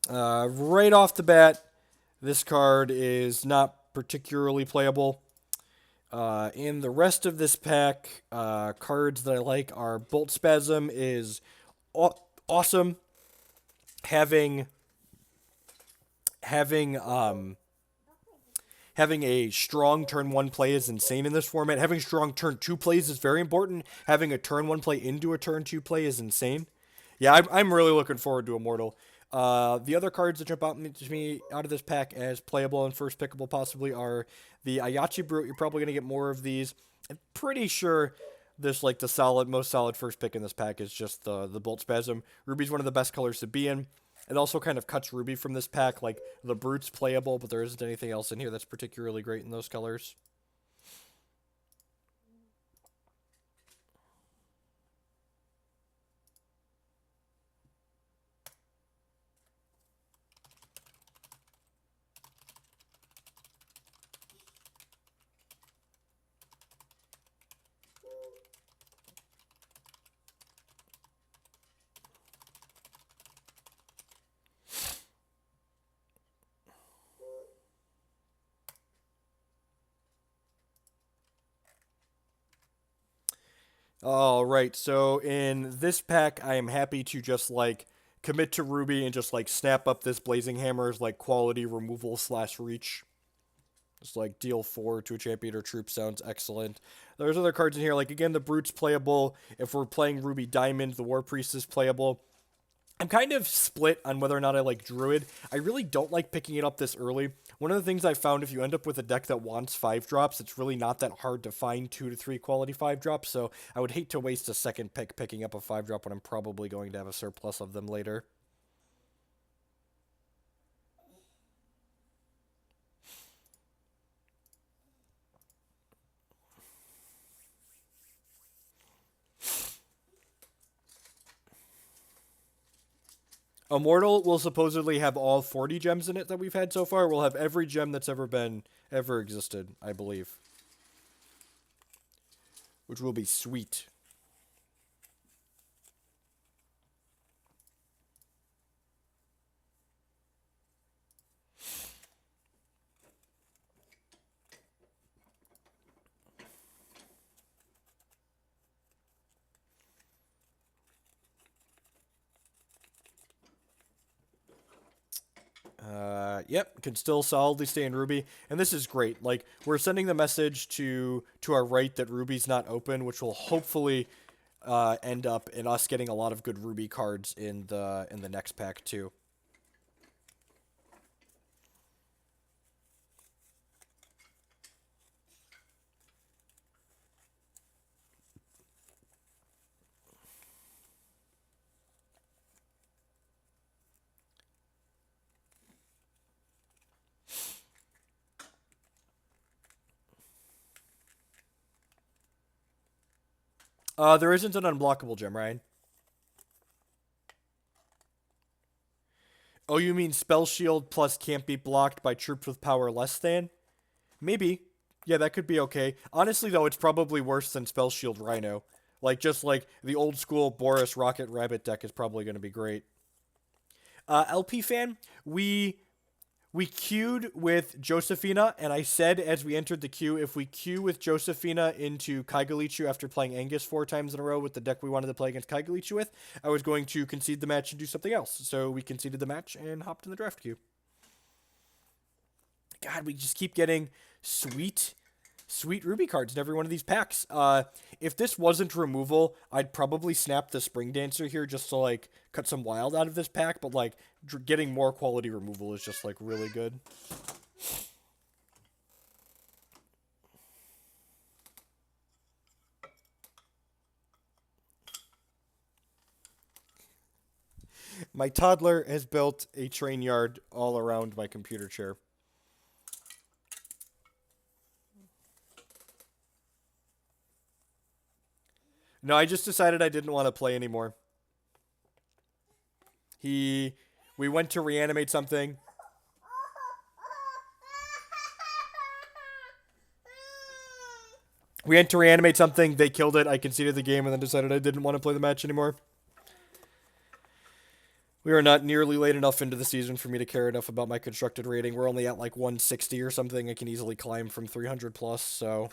Right off the bat, this card is not particularly playable. In the rest of this pack, cards that I like are Bolt Spasm is awesome. Having having having a strong turn one play is insane in this format. Having strong turn two plays is very important. Having a turn one play into a turn two play is insane. Yeah, I'm really looking forward to Immortal. The other cards that jump out to me out of this pack as playable and first pickable possibly are the Ayachi Brute. You're probably gonna get more of these. I'm pretty sure this like the most solid first pick in this pack is just the Bolt Spasm. Ruby's one of the best colors to be in. It also kind of cuts Ruby from this pack. Like the Brute's playable, but there isn't anything else in here that's particularly great in those colors. All right, so in this pack, I am happy to just like commit to Ruby and just like snap up this Blazing Hammer's like quality removal slash reach. Just like deal four to a champion or troop sounds excellent. There's other cards in here, like again, the Brute's playable. If we're playing Ruby Diamond, the War Priest is playable. I'm kind of split on whether or not I like Druid. I really don't like picking it up this early. One of the things I found, if you end up with a deck that wants 5 drops, it's really not that hard to find 2 to 3 quality 5 drops. So I would hate to waste a second pick picking up a 5 drop when I'm probably going to have a surplus of them later. Immortal will supposedly have all 40 gems in it that we've had so far. We'll have every gem that's ever existed, I believe, which will be sweet. Yep, can still solidly stay in Ruby, and this is great. Like we're sending the message to our right that Ruby's not open, which will hopefully end up in us getting a lot of good Ruby cards in the next pack too. There isn't an unblockable gem, Ryan. Oh, you mean Spell Shield plus can't be blocked by troops with power less than? Maybe. Yeah, that could be okay. Honestly, though, it's probably worse than Spell Shield Rhino. Like, just like the old school Boris Rocket Rabbit deck is probably going to be great. LP fan, we queued with Josephina, and I said as we entered the queue, if we queue with Josephina into Kaigalichu after playing Angus 4 times in a row with the deck we wanted to play against Kaigalichu with, I was going to concede the match and do something else. So we conceded the match and hopped in the draft queue. God, we just keep getting sweet, sweet Ruby cards in every one of these packs. If this wasn't removal, I'd probably snap the Spring Dancer here just to like cut some wild out of this pack. But like getting more quality removal is just like really good. My toddler has built a train yard all around my computer chair. No, I just decided I didn't want to play anymore. He, we went to reanimate something. We went to reanimate something. They killed it. I conceded the game and then decided I didn't want to play the match anymore. We are not nearly late enough into the season for me to care enough about my constructed rating. We're only at like 160 or something. I can easily climb from 300 plus, so.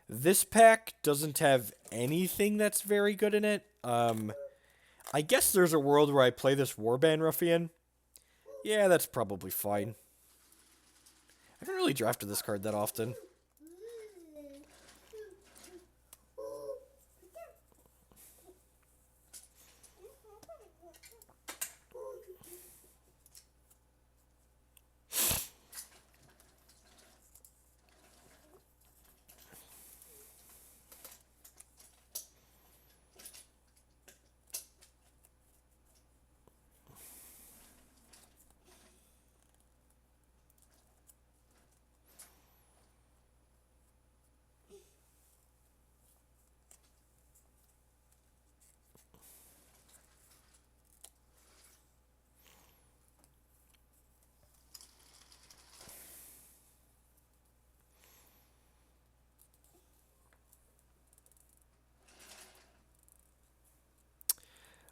This pack doesn't have anything that's very good in it. I guess there's a world where I play this Warband Ruffian. Yeah, that's probably fine. I haven't really drafted this card that often.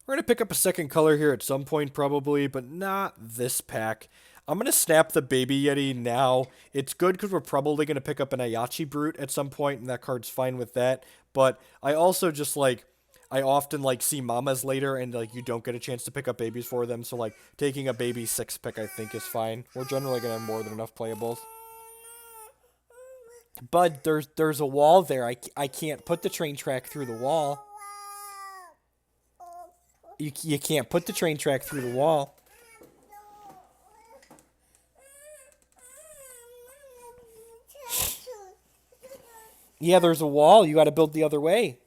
We're going to pick up a second color here at some point, probably, but not this pack. I'm going to snap the Baby Yeti now. It's good because we're probably going to pick up an Ayachi Brute at some point, and that card's fine with that. But I also just, like, I often, like, see mamas later, and, like, you don't get a chance to pick up babies for them. So, like, taking a baby 6 pick, I think, is fine. We're generally going to have more than enough playables. Bud, there's a wall there. I can't put the train track through the wall. You can't put the train track through the wall. Yeah, there's a wall. You got to build the other way.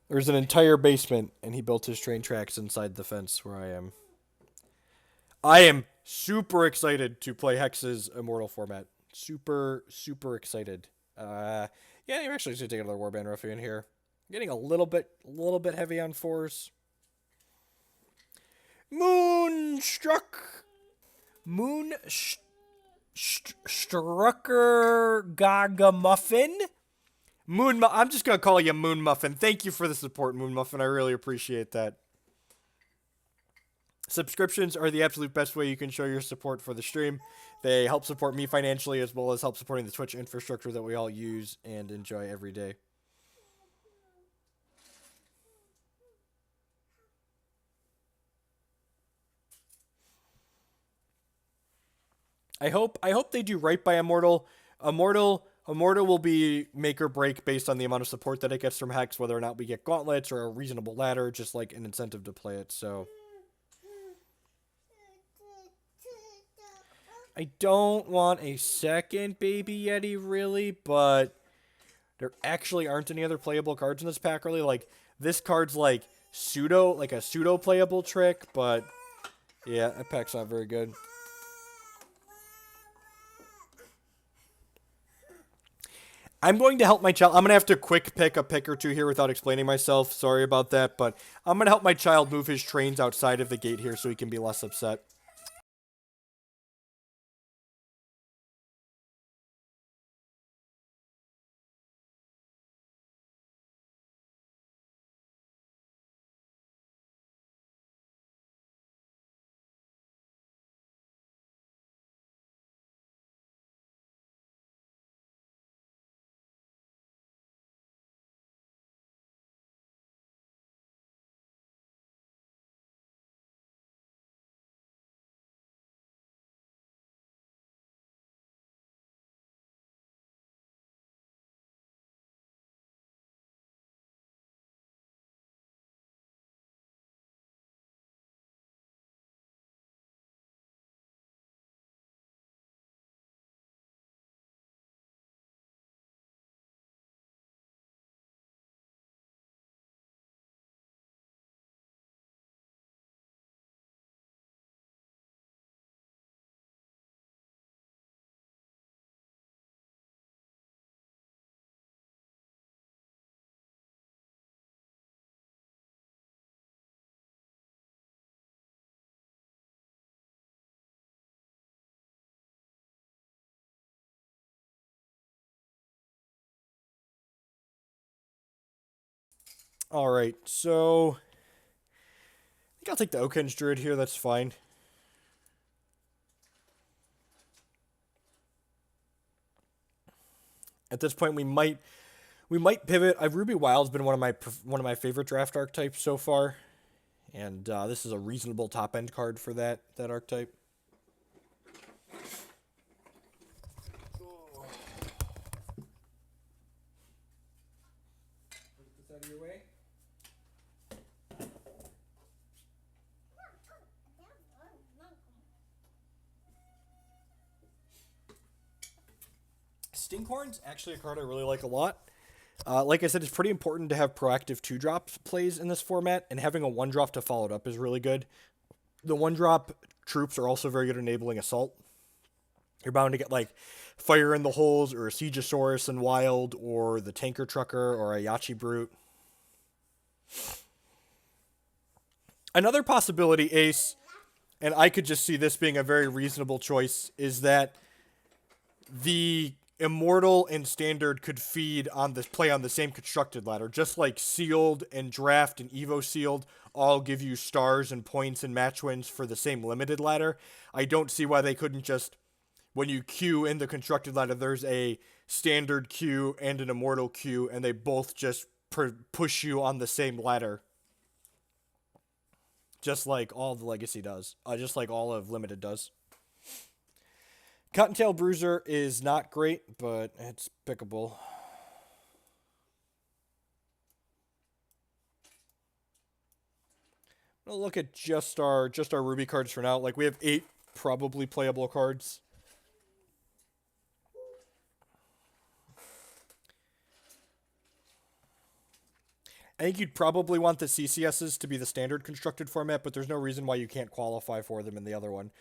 There's an entire basement, and he built his train tracks inside the fence where I am. I am super excited to play Hex's Immortal format. Super, super excited. Yeah, I'm actually just gonna take another Warband Ruffian here. Getting a little bit heavy on 4s. Moonstruck. Strucker Gaga Muffin. I'm just gonna call you Moon Muffin. Thank you for the support, Moon Muffin. I really appreciate that. Subscriptions are the absolute best way you can show your support for the stream. They help support me financially as well as help supporting the Twitch infrastructure that we all use and enjoy every day. I hope they do right by Immortal. Immortal will be make or break based on the amount of support that it gets from Hex, whether or not we get gauntlets or a reasonable ladder, just like an incentive to play it. So I don't want a second Baby Yeti, really, but there actually aren't any other playable cards in this pack, really. Like, this card's like a pseudo playable trick, but yeah, that pack's not very good. I'm going to help my child. I'm going to have to quick pick a pick or two here without explaining myself. Sorry about that, but I'm going to help my child move his trains outside of the gate here so he can be less upset. Alright, so I think I'll take the Oaken's Druid here, that's fine. At this point we might pivot. Ruby Wild's been one of my favorite draft archetypes so far, and this is a reasonable top end card for that archetype. Put this out of your way. Stinkhorn's actually a card I really like a lot. Like I said, it's pretty important to have proactive 2-drop plays in this format, and having a 1-drop to follow it up is really good. The 1-drop troops are also very good at enabling assault. You're bound to get like Fire in the Holes or a Siegesaurus in Wild or the Tanker Trucker or a Yachi Brute. Another possibility, Ace, and I could just see this being a very reasonable choice, is that the Immortal and Standard could feed on this play on the same constructed ladder, just like Sealed and Draft and Evo Sealed all give you stars and points and match wins for the same limited ladder. I don't see why they couldn't just, when you queue in the constructed ladder, there's a Standard queue and an Immortal queue, and they both just push you on the same ladder. Just like all of the Legacy does. Just like all of Limited does. Cottontail Bruiser is not great, but it's pickable. We'll look at just our Ruby cards for now. Like, we have 8 probably playable cards. I think you'd probably want the CCSs to be the standard constructed format, but there's no reason why you can't qualify for them in the other one.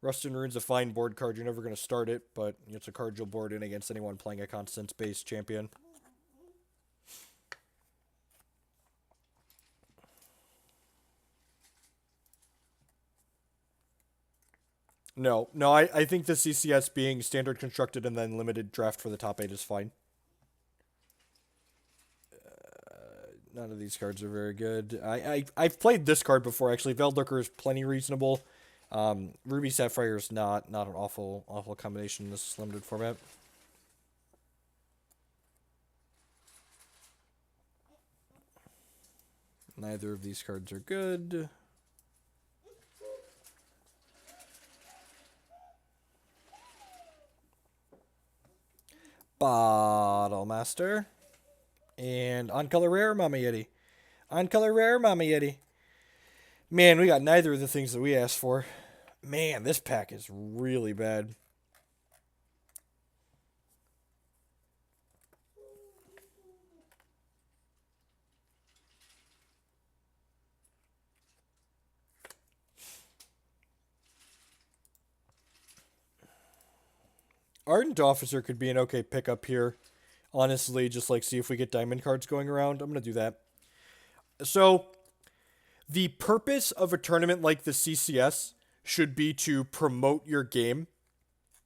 Rust and Rune's a fine board card. You're never going to start it, but it's a card you'll board in against anyone playing a Constance-based champion. No, I think the CCS being standard constructed and then limited draft for the top 8 is fine. None of these cards are very good. I've played this card before, actually. Veldlurker is plenty reasonable. Ruby Sapphire is not an awful combination in this limited format. Neither of these cards are good. Bottle Master. And on color rare, Mama Yeti. On color rare, Mama Yeti. Man, we got neither of the things that we asked for. Man, this pack is really bad. Ardent Officer could be an okay pickup here. Honestly, just like see if we get diamond cards going around. I'm going to do that. So, the purpose of a tournament like the CCS should be to promote your game.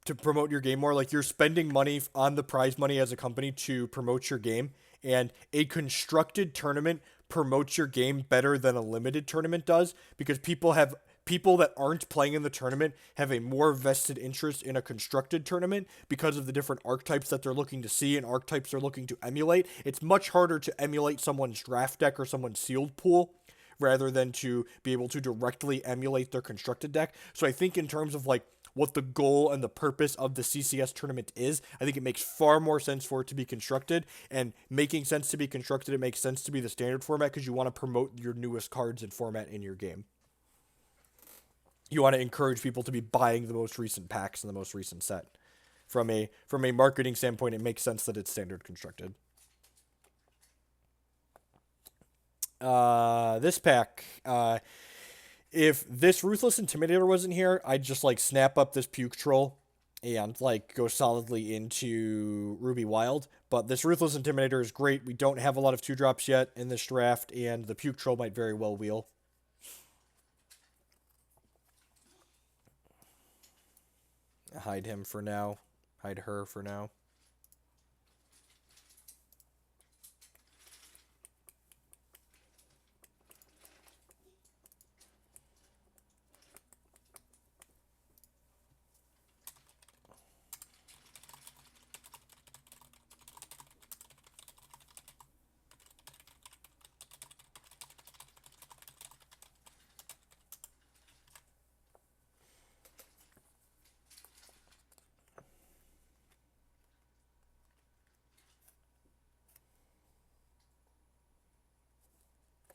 To promote your game more. Like, you're spending money on the prize money as a company to promote your game. And a constructed tournament promotes your game better than a limited tournament does, because people that aren't playing in the tournament have a more vested interest in a constructed tournament because of the different archetypes that they're looking to see and archetypes they're looking to emulate. It's much harder to emulate someone's draft deck or someone's sealed pool rather than to be able to directly emulate their constructed deck. So I think in terms of like what the goal and the purpose of the CCS tournament is, I think it makes far more sense for it to be constructed, and making sense to be constructed, it makes sense to be the standard format because you want to promote your newest cards and format in your game. You want to encourage people to be buying the most recent packs and the most recent set. From a marketing standpoint, it makes sense that it's standard constructed. This pack, if this Ruthless Intimidator wasn't here, I'd just like snap up this Puke Troll and like go solidly into Ruby Wild. But this Ruthless Intimidator is great. We don't have a lot of 2-drops yet in this draft, and the Puke Troll might very well wheel. Hide him for now. Hide her for now.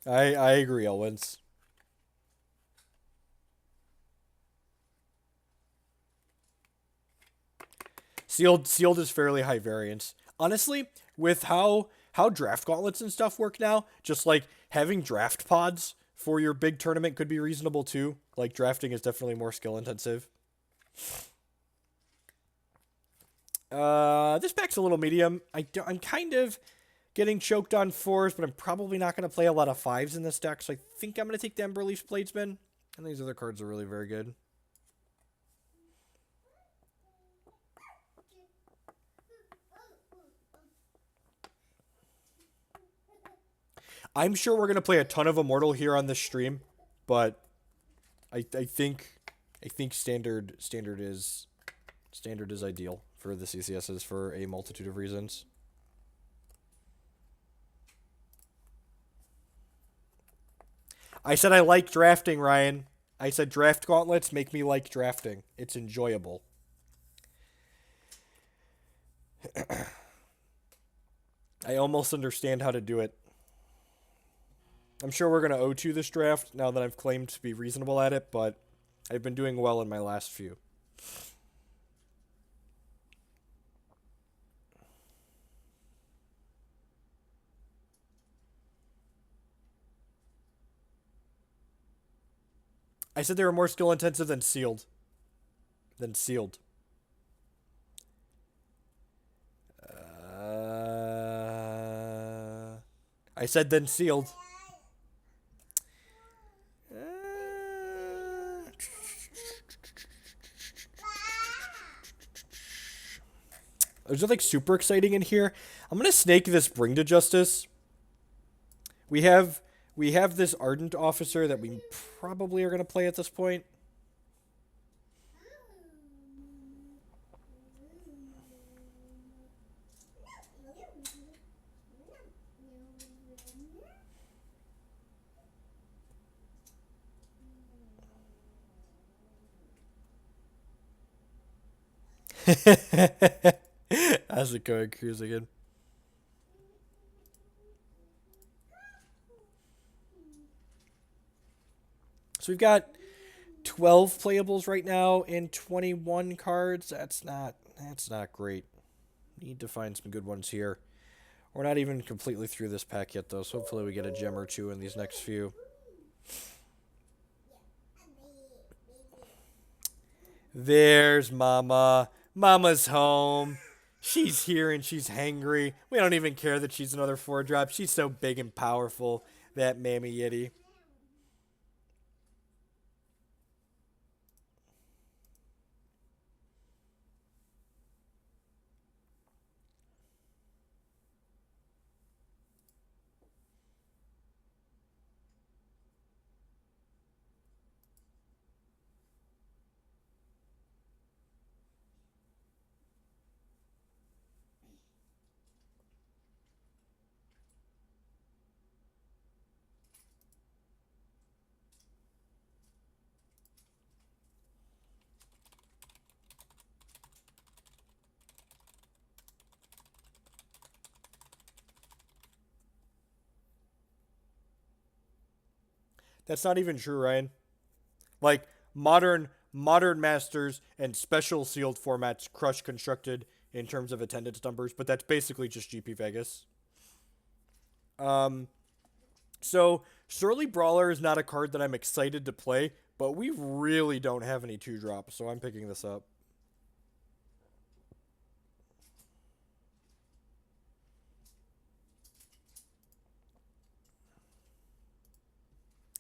I agree, Elwins. Sealed is fairly high variance. Honestly, with how draft gauntlets and stuff work now, just like having draft pods for your big tournament could be reasonable too. Like drafting is definitely more skill intensive. This pack's a little medium. I'm kind of getting choked on fours, but I'm probably not going to play a lot of fives in this deck, so I think I'm going to take the Emberleaf Bladesman. And these other cards are really very good. I'm sure we're going to play a ton of Immortal here on this stream, but I think standard is ideal for the CCSs for a multitude of reasons. I said I like drafting, Ryan. I said draft gauntlets make me like drafting. It's enjoyable. I almost understand how to do it. I'm sure we're going to O2 this draft now that I've claimed to be reasonable at it, but I've been doing well in my last few. I said they were more skill intensive than sealed. Than sealed. I said then sealed. There's nothing super exciting in here. I'm gonna snake this Bring to Justice. We have this Ardent Officer that we probably are gonna play at this point. How's it going, Cruz again? So we've got 12 playables right now and 21 cards. That's not great. Need to find some good ones here. We're not even completely through this pack yet, though, so hopefully we get a gem or two in these next few. There's Mama. Mama's home. She's here and she's hangry. We don't even care that she's another 4-drop. She's so big and powerful, that Mammy Yeti. That's not even true, Ryan. Like modern masters and special sealed formats crush constructed in terms of attendance numbers, but that's basically just GP Vegas. Um, so Surly Brawler is not a card that I'm excited to play, but we really don't have any 2-drops, so I'm picking this up.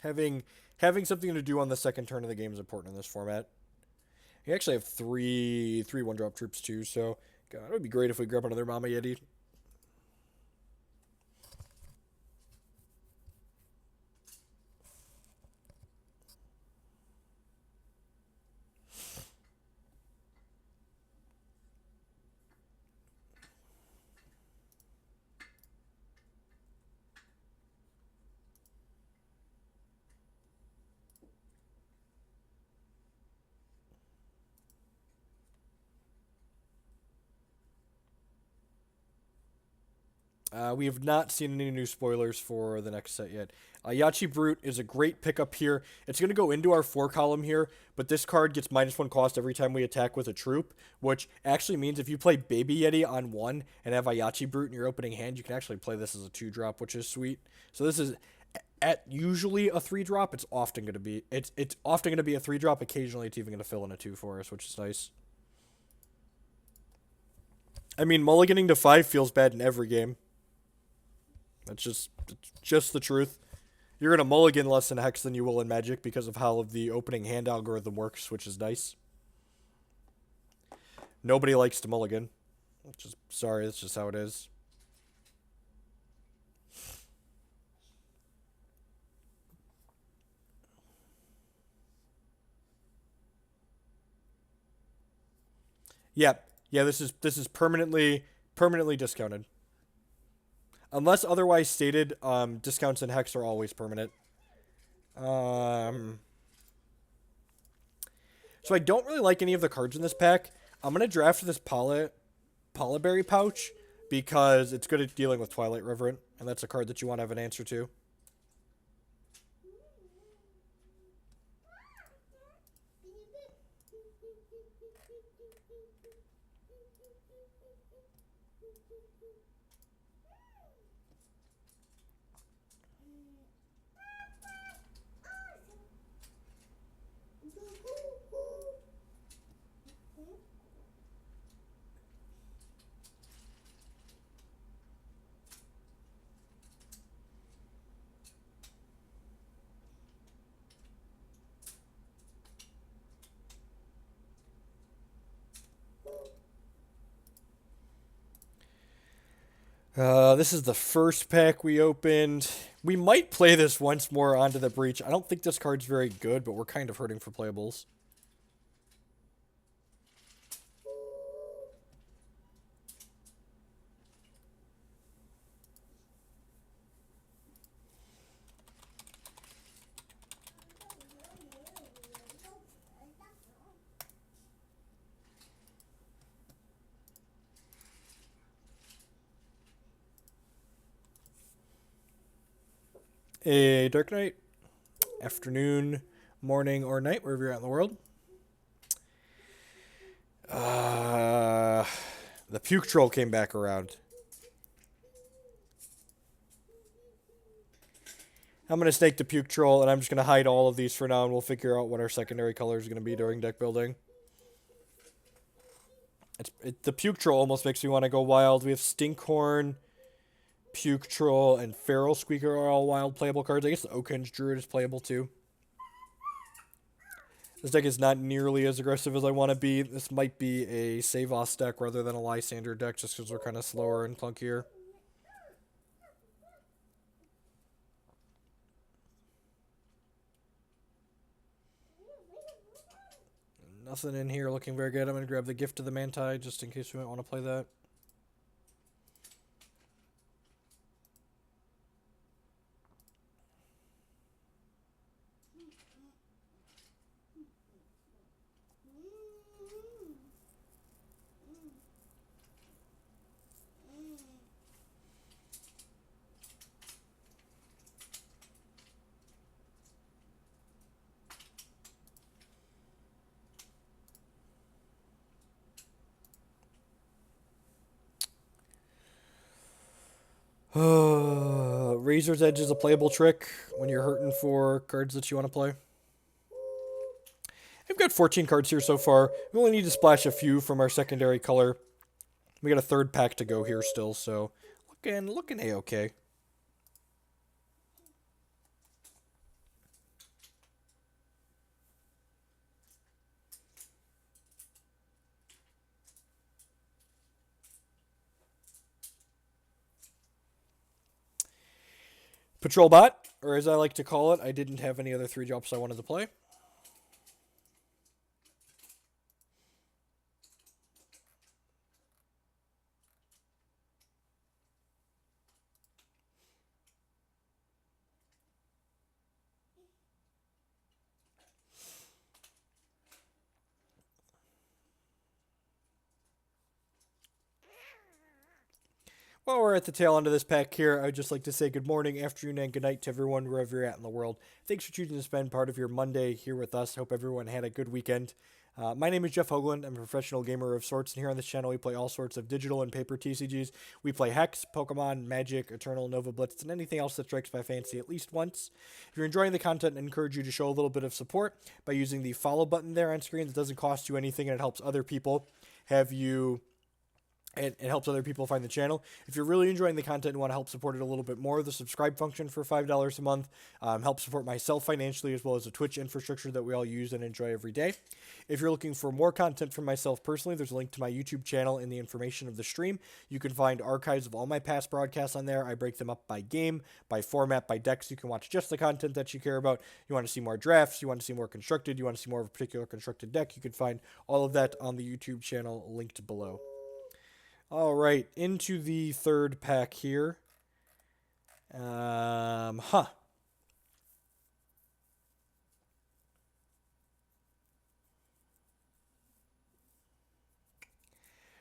Having something to do on the second turn of the game is important in this format. We actually have three 1-drop troops too, so God, it would be great if we grab another Mama Yeti. We have not seen any new spoilers for the next set yet. Yachi Brute is a great pickup here. It's going to go into our 4 column here, but this card gets -1 cost every time we attack with a troop, which actually means if you play Baby Yeti on 1 and have a Yachi Brute in your opening hand, you can actually play this as a 2-drop, which is sweet. So this is at usually a 3-drop. It's often going to be a 3-drop. Occasionally, it's even going to fill in a 2 for us, which is nice. I mean, mulliganing to 5 feels bad in every game. It's just the truth. You're going to mulligan less in Hex than you will in Magic because of how the opening hand algorithm works, which is nice. Nobody likes to mulligan. Sorry, that's just how it is. Yeah, this is permanently discounted. Unless otherwise stated, discounts in Hex are always permanent. So I don't really like any of the cards in this pack. I'm gonna draft this Polyberry Pouch because it's good at dealing with Twilight Reverent, and that's a card that you want to have an answer to. This is the first pack we opened. We might play this once more onto the Breach. I don't think this card's very good, but we're kind of hurting for playables. A Dark Night, afternoon, morning, or night, wherever you're at in the world. The Puke Troll came back around. I'm going to snake the Puke Troll, and I'm just going to hide all of these for now, and we'll figure out what our secondary color is going to be during deck building. The Puke Troll almost makes me want to go wild. We have Stinkhorn, Puke Troll, and Feral Squeaker are all wild playable cards. I guess the Oakhenge Druid is playable too. This deck is not nearly as aggressive as I want to be. This might be a Savos deck rather than a Lysander deck just because we're kind of slower and clunkier. Nothing in here looking very good. I'm going to grab the Gift of the Manti just in case we might want to play that. Razor's Edge is a playable trick when you're hurting for cards that you want to play. I've got 14 cards here so far. We only need to splash a few from our secondary color. We got a third pack to go here still, so looking A-okay. Patrol Bot, or as I like to call it, I didn't have any other 3-drops I wanted to play. While we're at the tail end of this pack here, I'd just like to say good morning, afternoon, and good night to everyone wherever you're at in the world. Thanks for choosing to spend part of your Monday here with us. Hope everyone had a good weekend. My name is Jeff Hoagland. I'm a professional gamer of sorts, and here on this channel we play all sorts of digital and paper TCGs. We play Hex, Pokemon, Magic, Eternal, Nova Blitz, and anything else that strikes my fancy at least once. If you're enjoying the content, I encourage you to show a little bit of support by using the follow button there on screen. It doesn't cost you anything, and it helps other people it helps other people find the channel. If you're really enjoying the content and want to help support it a little bit more, the subscribe function for $5 a month helps support myself financially, as well as the Twitch infrastructure that we all use and enjoy every day. If you're looking for more content from myself personally, there's a link to my YouTube channel in the information of the stream. You can find archives of all my past broadcasts on there. I break them up by game, by format, by decks. You can watch just the content that you care about. You want to see more drafts, you want to see more constructed, you want to see more of a particular constructed deck, you can find all of that on the YouTube channel linked below. All right, into the third pack here.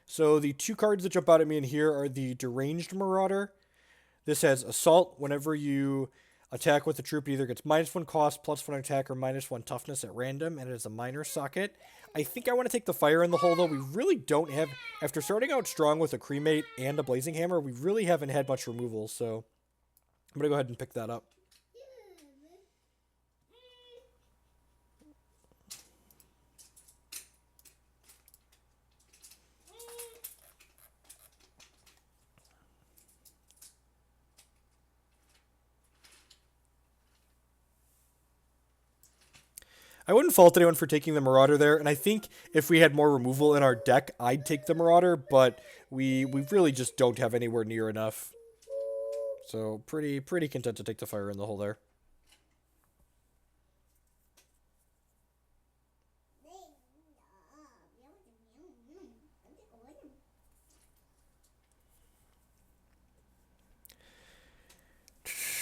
So the two cards that jump out at me in here are the Deranged Marauder. This has Assault. Whenever you attack with a troop, it either gets -1 cost, +1 attack, or -1 toughness at random, and it is a minor socket. I think I want to take the Fire in the Hole, though. We really don't have, after starting out strong with a Cremate and a Blazing Hammer, we really haven't had much removal, so I'm going to go ahead and pick that up. I wouldn't fault anyone for taking the Marauder there, and I think if we had more removal in our deck, I'd take the Marauder, but we really just don't have anywhere near enough. So pretty content to take the Fire in the Hole there.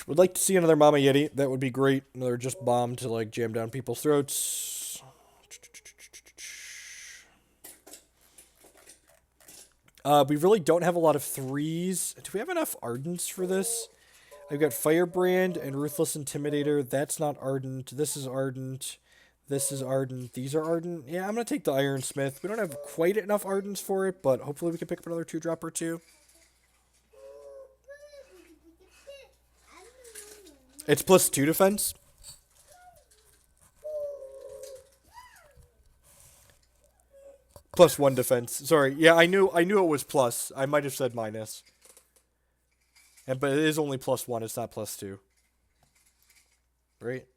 Would like to see another Mama Yeti. That would be great. Another just bomb to like jam down people's throats. We really don't have a lot of threes. Do we have enough Ardents for this? I've got Firebrand and Ruthless Intimidator. That's not Ardent. This is Ardent. This is Ardent. These are Ardent. Yeah, I'm going to take the Ironsmith. We don't have quite enough Ardents for it, but hopefully we can pick up another 2-drop or 2. It's +2 defense. +1 defense. Sorry. Yeah, I knew it was plus. I might have said minus. But it is only +1. It's not +2. Right?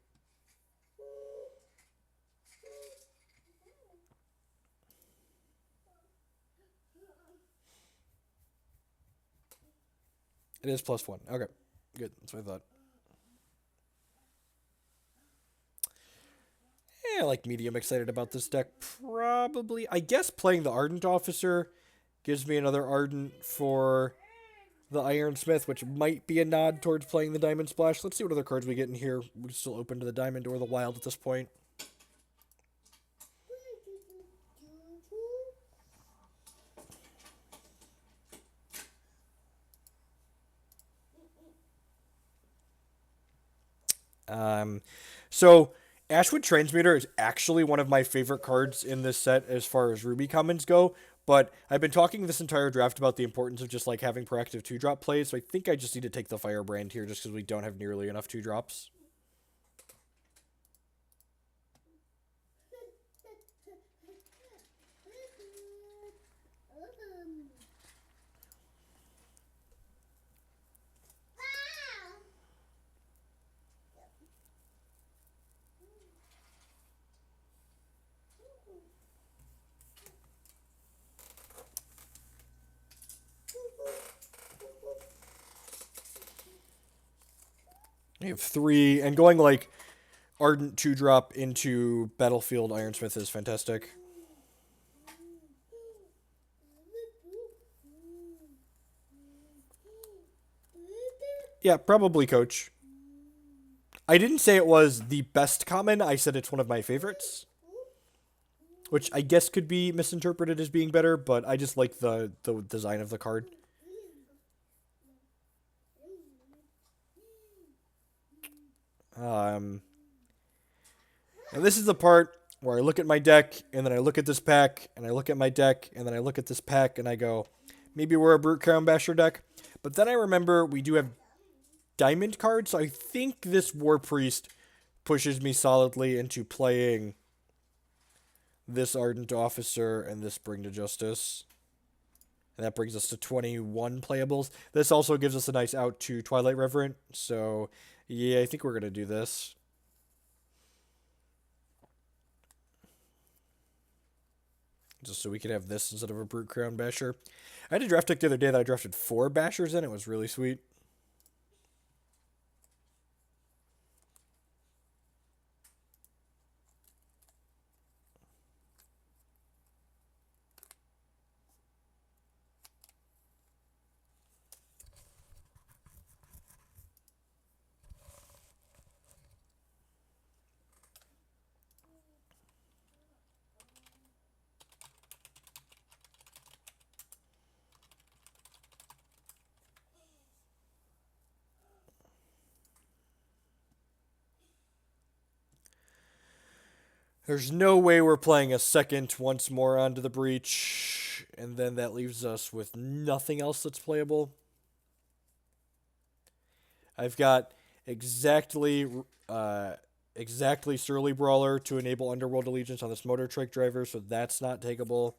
It is +1. Okay. Good. That's what I thought. Yeah, like medium excited about this deck. Probably. I guess playing the Ardent Officer gives me another Ardent for the Ironsmith, which might be a nod towards playing the Diamond Splash. Let's see what other cards we get in here. We're still open to the Diamond or the Wild at this point. So Ashwood Transmuter is actually one of my favorite cards in this set as far as Ruby commons go, but I've been talking this entire draft about the importance of just like having proactive 2-drop plays, so I think I just need to take the Firebrand here just because we don't have nearly enough 2-drops. We have 3, and going like Ardent 2-drop into Battlefield Ironsmith is fantastic. Yeah, probably Coach. I didn't say it was the best common, I said it's one of my favorites. Which I guess could be misinterpreted as being better, but I just like the design of the card. And this is the part where I look at my deck, and then I look at this pack, and I look at my deck, and then I look at this pack, and I go, maybe we're a Brute Crown Basher deck. But then I remember we do have diamond cards, so I think this War Priest pushes me solidly into playing this Ardent Officer and this Bring to Justice. And that brings us to 21 playables. This also gives us a nice out to Twilight Reverent, so yeah, I think we're going to do this. Just so we could have this instead of a Brute Crown Basher. I had a draft deck the other day that I drafted 4 Bashers in. It was really sweet. There's no way we're playing a second once more onto the Breach, and then that leaves us with nothing else that's playable. I've got exactly Surly Brawler to enable Underworld Allegiance on this Motor Trike driver, so that's not takeable.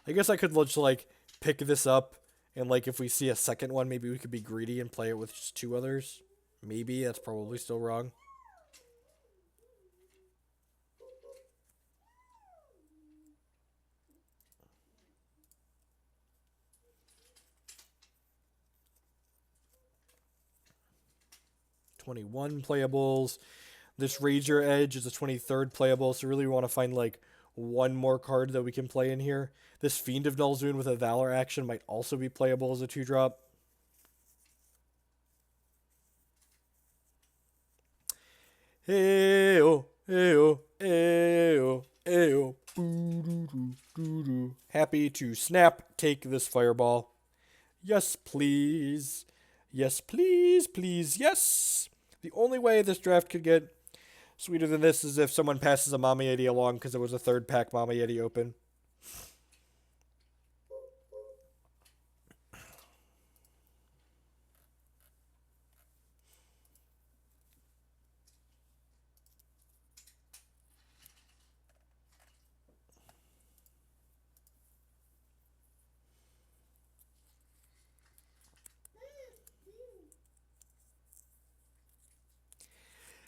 I guess I could just like pick this up, and like if we see a second one, maybe we could be greedy and play it with just 2 others. Maybe that's probably still wrong. $21 playables. This Razor Edge is a 23rd playable, so really we want to find like one more card that we can play in here. This Fiend of Nulzun with a Valor action might also be playable as a 2-drop. Hey-oh, hey-oh, hey-oh, hey-oh. Happy to snap, take this Fireball. Yes, please. Yes, please, please, yes. The only way this draft could get sweeter than this is if someone passes a Mama Yeti along because there was a 3rd pack Mama Yeti open.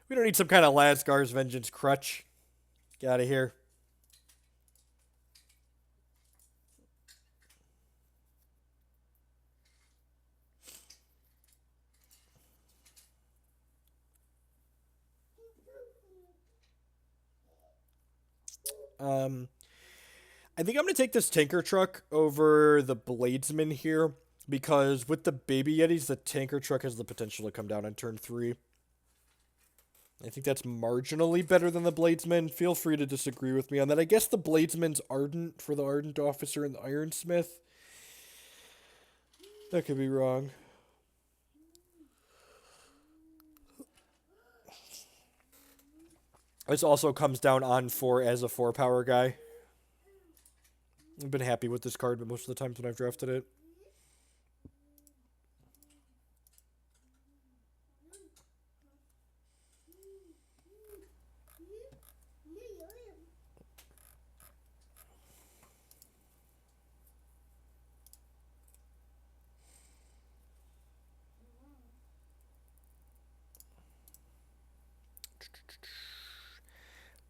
We don't need some kind of Lasgar's Vengeance crutch. Get out of here. I think I'm going to take this Tanker Truck over the Bladesman here, because with the Baby Yetis, the Tanker Truck has the potential to come down on turn 3. I think that's marginally better than the Bladesman. Feel free to disagree with me on that. I guess the Bladesman's Ardent for the Ardent Officer and the Ironsmith. That could be wrong. This also comes down on 4 as a 4-power guy. I've been happy with this card, but most of the times when I've drafted it.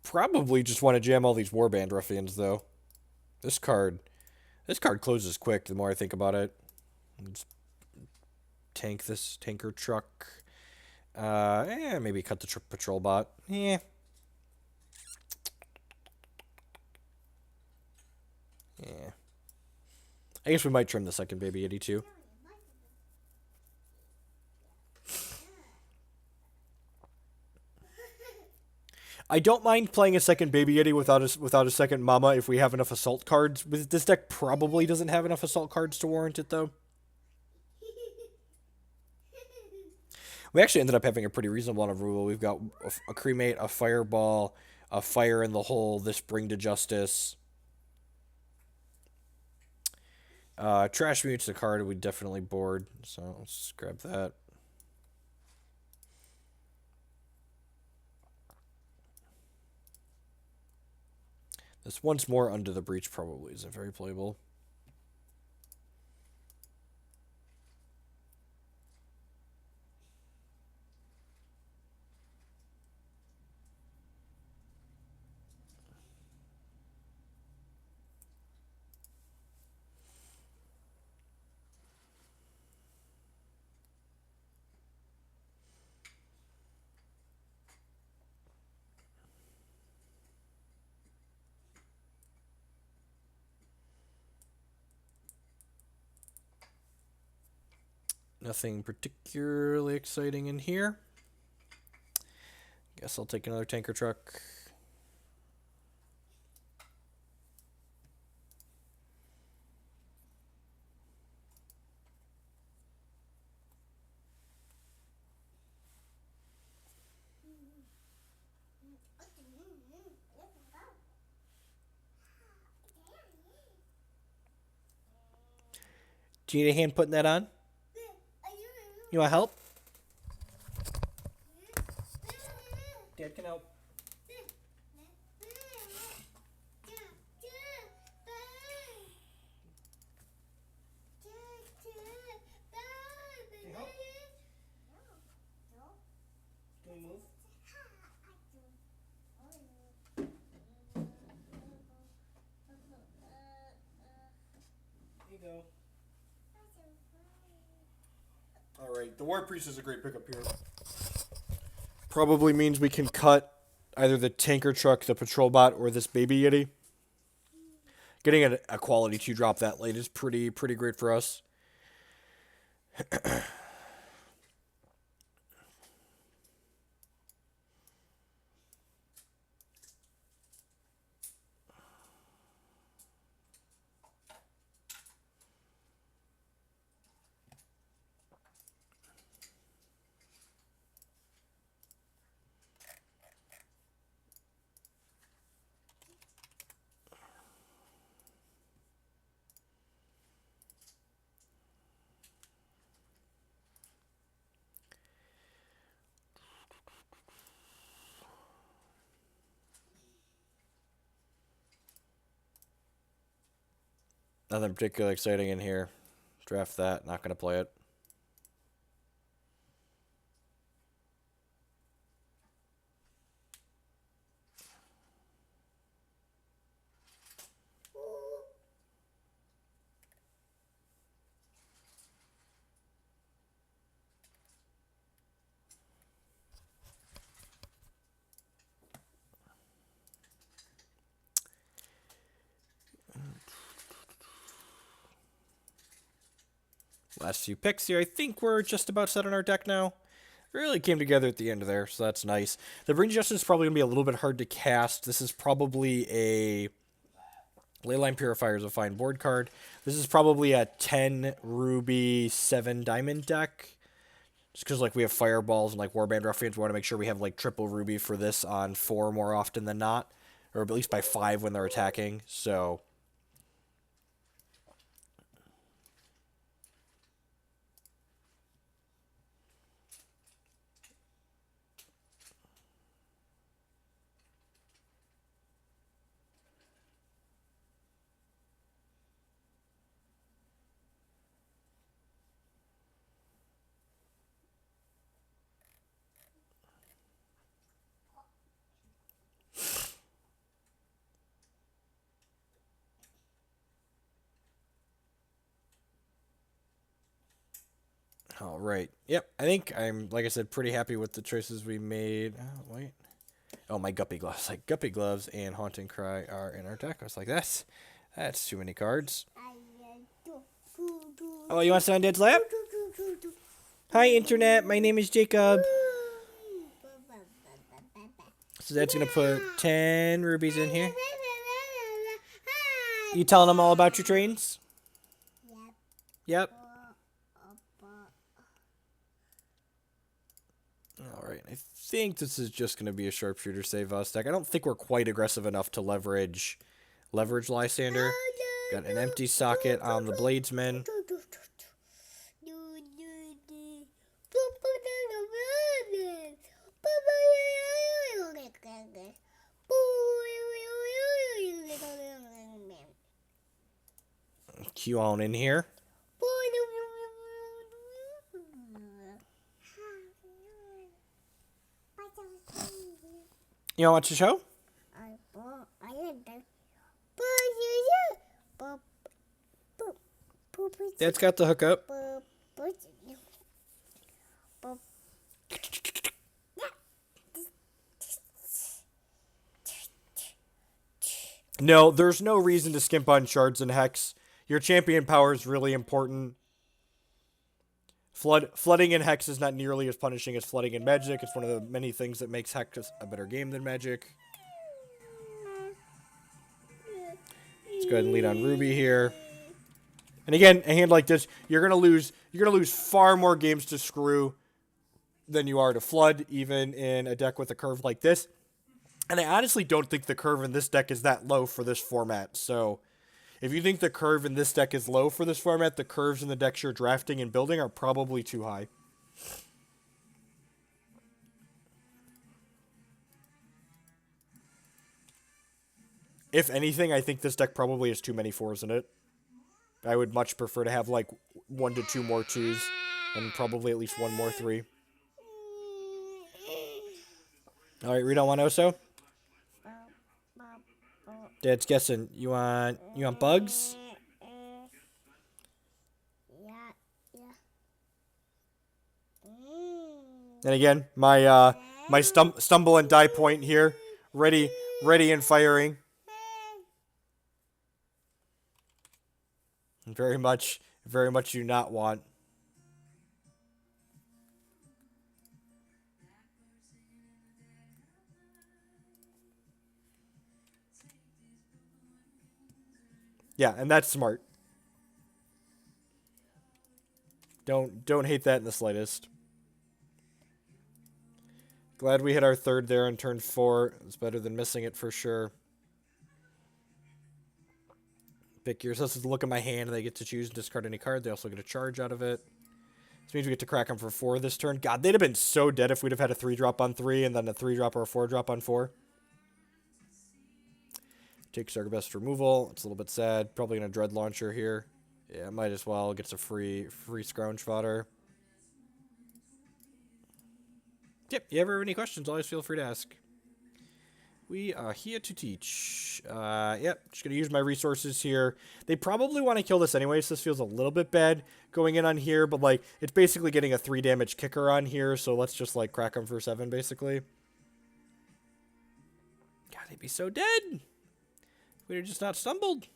Probably just want to jam all these Warband Ruffians, though. This card closes quick the more I think about it. Let's tank this Tanker Truck. Maybe cut the Patrol Bot. Yeah. I guess we might trim the second Baby Yeti, too. I don't mind playing a second Baby Yeti without a second Mama if we have enough Assault cards. This deck probably doesn't have enough Assault cards to warrant it, though. We actually ended up having a pretty reasonable amount of removal. We've got a cremate, a fireball, a fire in the hole, this bring to justice. Trash mutes the card we definitely board, so let's grab that. This once more Under the Breach probably isn't very playable. Nothing particularly exciting in here. Guess I'll take another tanker truck. Do you need a hand putting that on? You want help? Dad can help. Can you help? Can we move? Here you go. Alright, the War Priest is a great pickup here. Probably means we can cut either the tanker truck, the patrol bot, or this baby yeti. Getting a quality 2 drop that late is pretty great for us. Nothing particularly exciting in here. Draft that. Not going to play it. Last few picks here. I think we're just about set on our deck now. Really came together at the end of there, so that's nice. The Bring Justice is probably going to be a little bit hard to cast. This is probably a... Leyline Purifier is a fine board card. This is probably a 10 ruby, 7 diamond deck. Just because like we have fireballs and like Warband Ruffians, we want to make sure we have like triple ruby for this on 4 more often than not. Or at least by 5 when they're attacking, so... All right. Yep. I think I'm, like I said, pretty happy with the choices we made. Oh, wait. Oh, my Guppy Gloves. Like, Guppy Gloves and Haunting Cry are in our deck. I was like, that's too many cards. Oh, you want to sit on Dad's lap? Hi, Internet. My name is Jacob. So Dad's going to put 10 rubies in here. You telling them all about your trains? Yep. Alright, I think this is just going to be a sharpshooter save us deck. I don't think we're quite aggressive enough to leverage Lysander. Got an empty socket on the Bladesman. Q on in here. You want to watch the show? Dad's got the hookup. No, there's no reason to skimp on shards and hex. Your champion power is really important. Flooding in Hex is not nearly as punishing as flooding in Magic. It's one of the many things that makes Hex a better game than Magic. Let's go ahead and lead on Ruby here. And again, a hand like this, you're gonna lose far more games to Screw than you are to Flood, even in a deck with a curve like this. And I honestly don't think the curve in this deck is that low for this format. So if you think the curve in this deck is low for this format, the curves in the decks you're drafting and building are probably too high. If anything, I think this deck probably has too many 4s in it. I would much prefer to have like 1 to 2 more 2s and probably at least 1 more 3. Alright, read on 1 Oso. Dad's guessing. You want bugs? And again, my stumble and die point here, ready and firing. Very much do not want. Yeah, and that's smart. Don't hate that in the slightest. Glad we hit our 3rd there on turn 4. It's better than missing it for sure. Pick yours. This is the look at my hand. They get to choose and discard any card. They also get a charge out of it. This means we get to crack them for 4 this turn. God, they'd have been so dead if we'd have had a 3-drop on 3 and then a 3-drop or a 4-drop on 4. Takes our best removal. It's a little bit sad. Probably gonna Dread Launcher here. Yeah, might as well. Gets a free scrounge fodder. Yep, you ever have any questions, always feel free to ask. We are here to teach. Yep, just gonna use my resources here. They probably want to kill this anyway, so this feels a little bit bad going in on here, but like, it's basically getting a 3 damage kicker on here, so let's just like crack them for 7, basically. God, they'd be so dead! We'd have just not stumbled.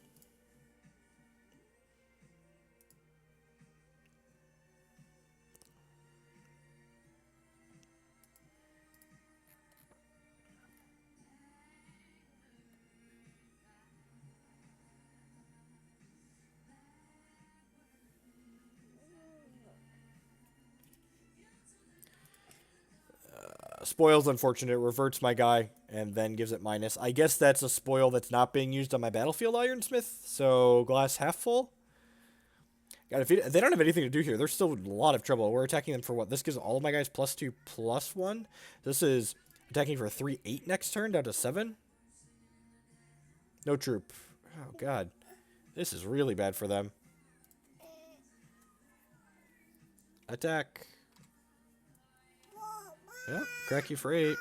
Spoil's unfortunate. It reverts my guy and then gives it minus. I guess that's a spoil that's not being used on my Battlefield Ironsmith. So glass half full. God, if they don't have anything to do here, they're still in a lot of trouble. We're attacking them for what? This gives all of my guys +2/+1. This is attacking for 3/8 next turn down to 7. No troop. Oh God, this is really bad for them. Attack. Yep, crack you for 8.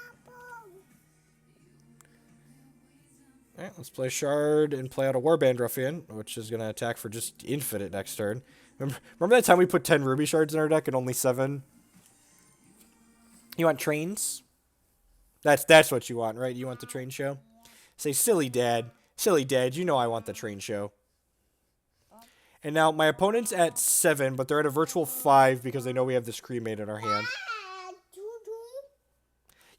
Alright, let's play Shard and play out a Warband Ruffian, which is going to attack for just infinite next turn. Remember that time we put 10 Ruby Shards in our deck and only 7? You want trains? That's what you want, right? You want the train show? Say, silly dad, you know I want the train show. And now, my opponent's at 7, but they're at a virtual 5 because they know we have this Cremate in our hand.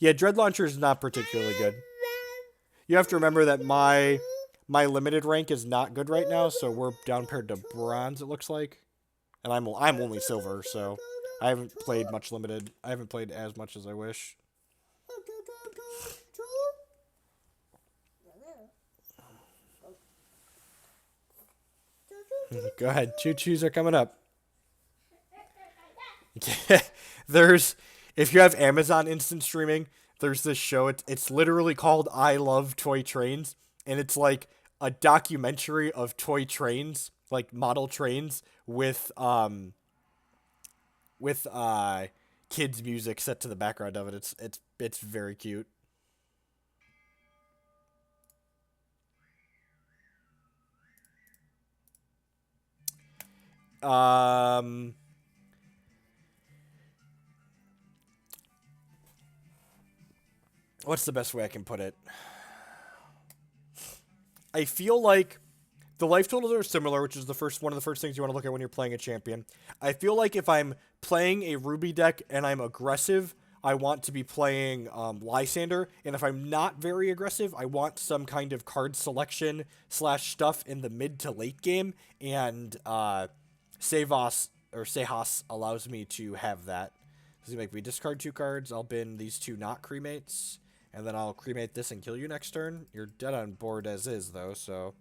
Yeah, Dread Launcher is not particularly good. You have to remember that my limited rank is not good right now, so we're down paired to bronze, it looks like. And I'm only silver, so I haven't played much limited. I haven't played as much as I wish. Go ahead. Choo-choos are coming up. There's, if you have Amazon Instant Streaming, there's this show. It's literally called I Love Toy Trains, and it's like a documentary of toy trains, like model trains, with kids music set to the background of it. It's very cute. Um, what's the best way I can put it? I feel like the life totals are similar, which is the first one of the first things you want to look at when you're playing a champion. I feel like if I'm playing a Ruby deck and I'm aggressive, I want to be playing Lysander, and if I'm not very aggressive, I want some kind of card selection slash stuff in the mid to late game, and Sehas allows me to have that. Does he make me discard 2 cards? I'll bin these 2 not cremates, and then I'll cremate this and kill you next turn. You're dead on board as is, though, so...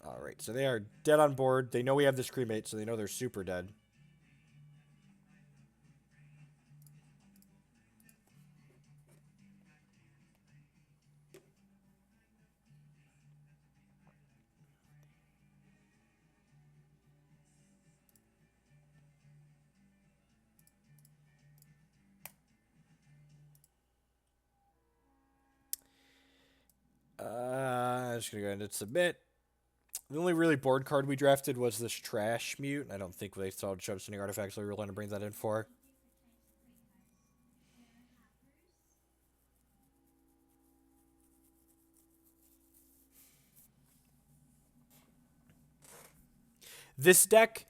Alright, so they are dead on board. They know we have this cremate, so they know they're super dead. I'm just gonna go ahead and submit. The only really board card we drafted was this trash mute. I don't think they saw Jump Sending Artifacts, so we were going to bring that in for. This deck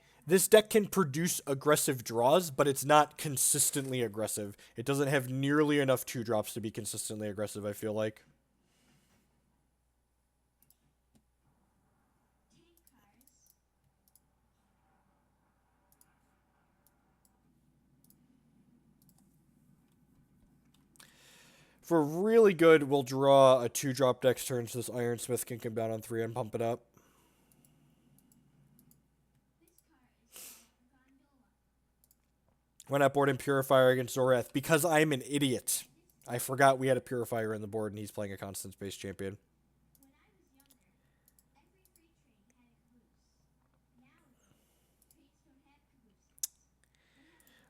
can produce aggressive draws, but it's not consistently aggressive. It doesn't have nearly enough 2-drops to be consistently aggressive, I feel like. For really good, we'll draw a 2-drop next turn, so this Ironsmith can come down on 3 and pump it up. Went up board in Purifier against Zorath because I'm an idiot. I forgot we had a Purifier in the board and he's playing a constant space champion.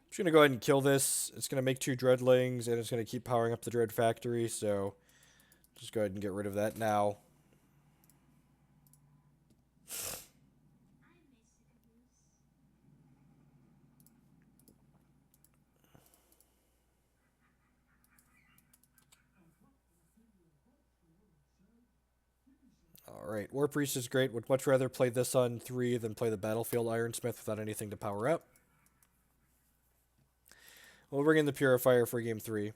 I'm just going to go ahead and kill this. It's going to make 2 Dreadlings and it's going to keep powering up the Dread Factory, so just go ahead and get rid of that now. Alright, War Priest is great. Would much rather play this on 3 than play the Battlefield Ironsmith without anything to power up. We'll bring in the Purifier for game 3.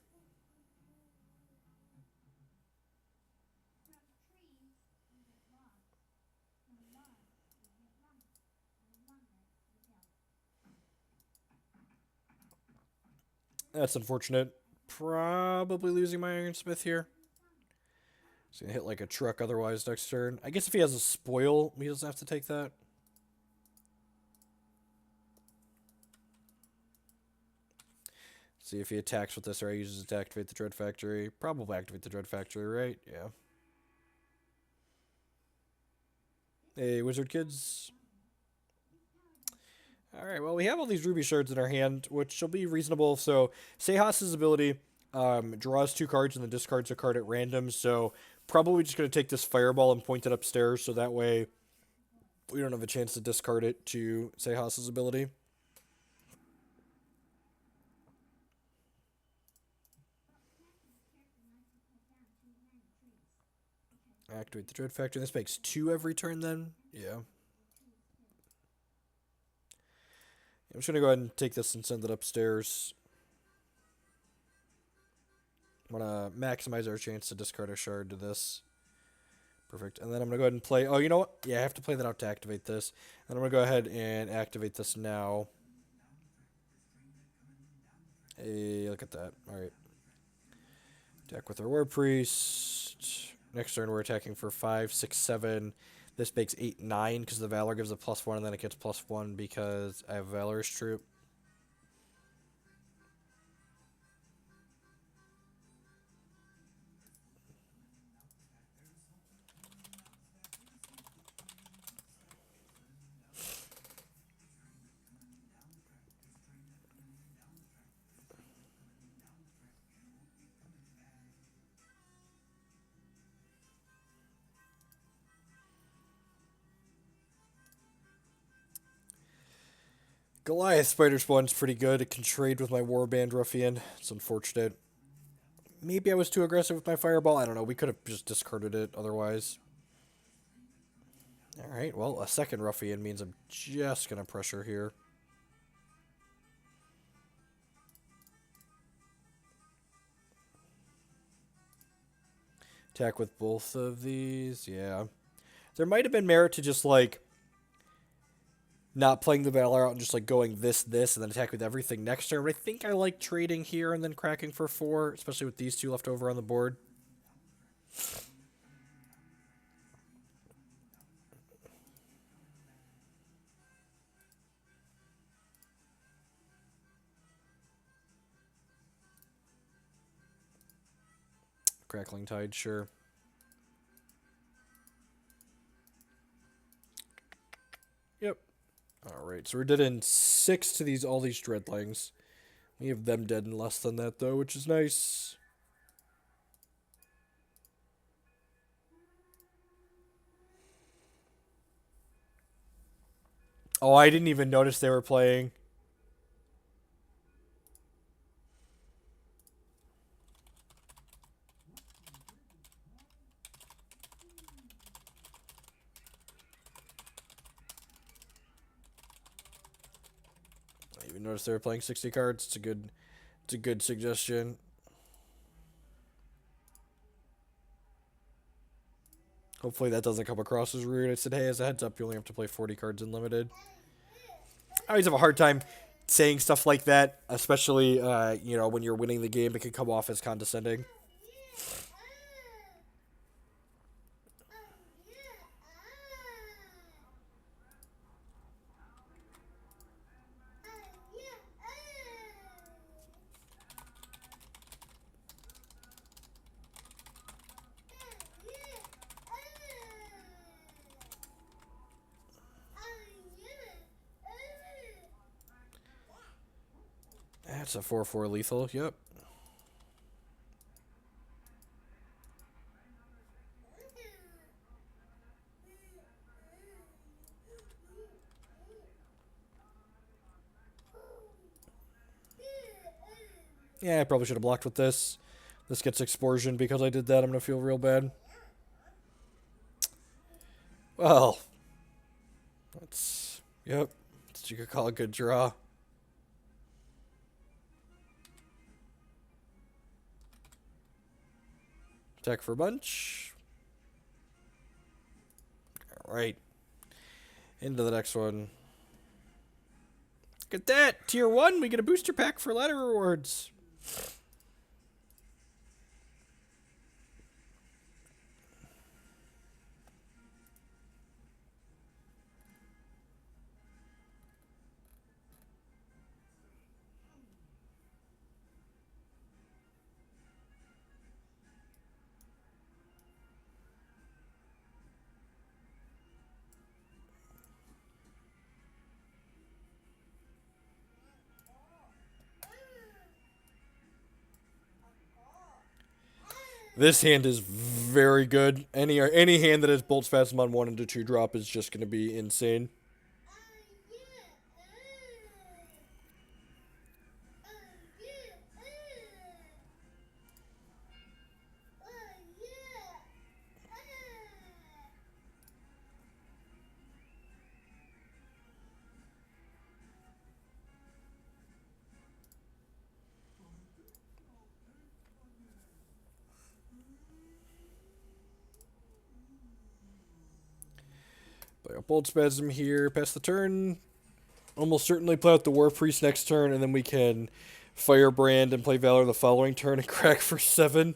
That's unfortunate. Probably losing my Ironsmith here. He's going to hit like a truck otherwise next turn. I guess if he has a spoil, he doesn't have to take that. See if he attacks with this or I uses it to activate the Dread Factory. Probably activate the Dread Factory, right? Yeah. Hey, Wizard Kids. Alright, well, we have all these Ruby Shards in our hand, which will be reasonable. So, Sehas's ability draws 2 cards and then discards a card at random. So, probably just going to take this Fireball and point it upstairs, so that way we don't have a chance to discard it to Sehas's ability. Activate the Dread Factory. This makes 2 every turn then? Yeah. I'm just going to go ahead and take this and send it upstairs. I want to maximize our chance to discard a shard to this. Perfect. And then I'm going to go ahead and play... Oh, you know what? Yeah, I have to play that out to activate this. And I'm going to go ahead and activate this now. Hey, look at that. Alright. Attack with our War Priest. Next turn we're attacking for 5, 6, 7. This makes 8, 9 because the Valor gives a +1 and then it gets +1 because I have Valorous Troop. Goliath Spider Spawn's pretty good. It can trade with my Warband Ruffian. It's unfortunate. Maybe I was too aggressive with my Fireball. I don't know. We could have just discarded it otherwise. Alright, well, a second Ruffian means I'm just going to pressure here. Attack with both of these. Yeah. There might have been merit to just, like, not playing the Valor out and just, like, going this, and then attack with everything next turn. But I think I like trading here and then cracking for 4, especially with these 2 left over on the board. Crackling Tide, sure. Yep. Alright, so we're dead in 6 to these all these Dreadlings. We have them dead in less than that, though, which is nice. Oh, I didn't even notice they were playing. I didn't even notice they were playing 60 cards. It's a good suggestion. Hopefully that doesn't come across as rude. I said, hey, as a heads up, you only have to play 40 cards in limited. I always have a hard time saying stuff like that, especially, you know, when you're winning the game, it can come off as condescending. That's a 4/4 lethal, yep. Yeah, I probably should have blocked with this. This gets Explosion because I did that. I'm going to feel real bad. Well, that's... Yep. You could call a good draw. Attack for a bunch. Alright. Into the next one. Look at that! Tier 1, we get a booster pack for ladder rewards. This hand is very good. Any hand that has Bolt Spasm on 1 and 2 drop is just going to be insane. Play a Bolt Spasm here, pass the turn. Almost certainly play out the War Priest next turn, and then we can Firebrand and play Valor the following turn and crack for 7.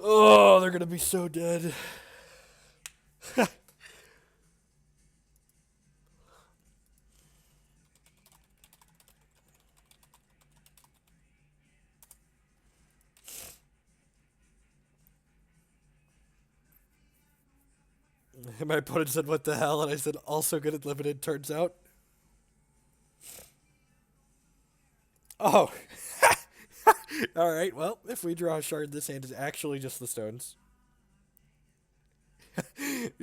Oh, they're gonna be so dead. My opponent said, "What the hell?" And I said, "Also good at limited." Turns out. Oh. All right. Well, if we draw a shard, this hand is actually just the stones.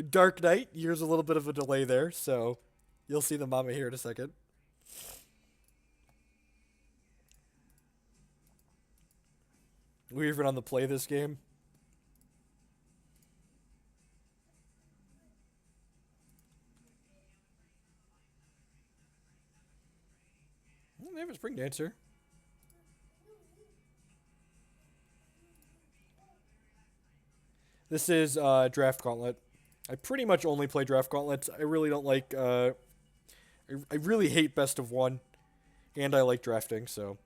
Dark Knight. Here's a little bit of a delay there, so you'll see the mama here in a second. We even on the play this game. They have a Spring Dancer. This is Draft Gauntlet. I pretty much only play Draft Gauntlets. I really don't like. I really hate Best of One, and I like drafting, so.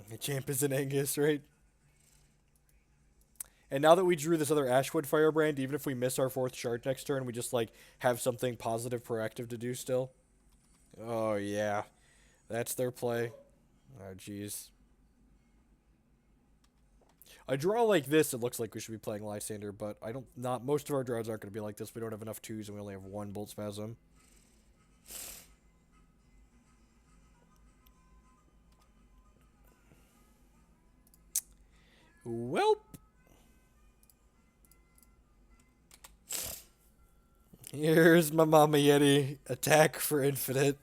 The champ is an Angus, right? And now that we drew this other Ashwood Firebrand, even if we miss our 4th shard next turn, we just, like, have something positive, proactive to do still. Oh, yeah. That's their play. Oh, jeez. A draw like this, it looks like we should be playing Lysander, but I don't. Not most of our draws aren't going to be like this. We don't have enough 2s, and we only have 1 Bolt Spasm. Welp. Here's my Mama Yeti. Attack for infinite.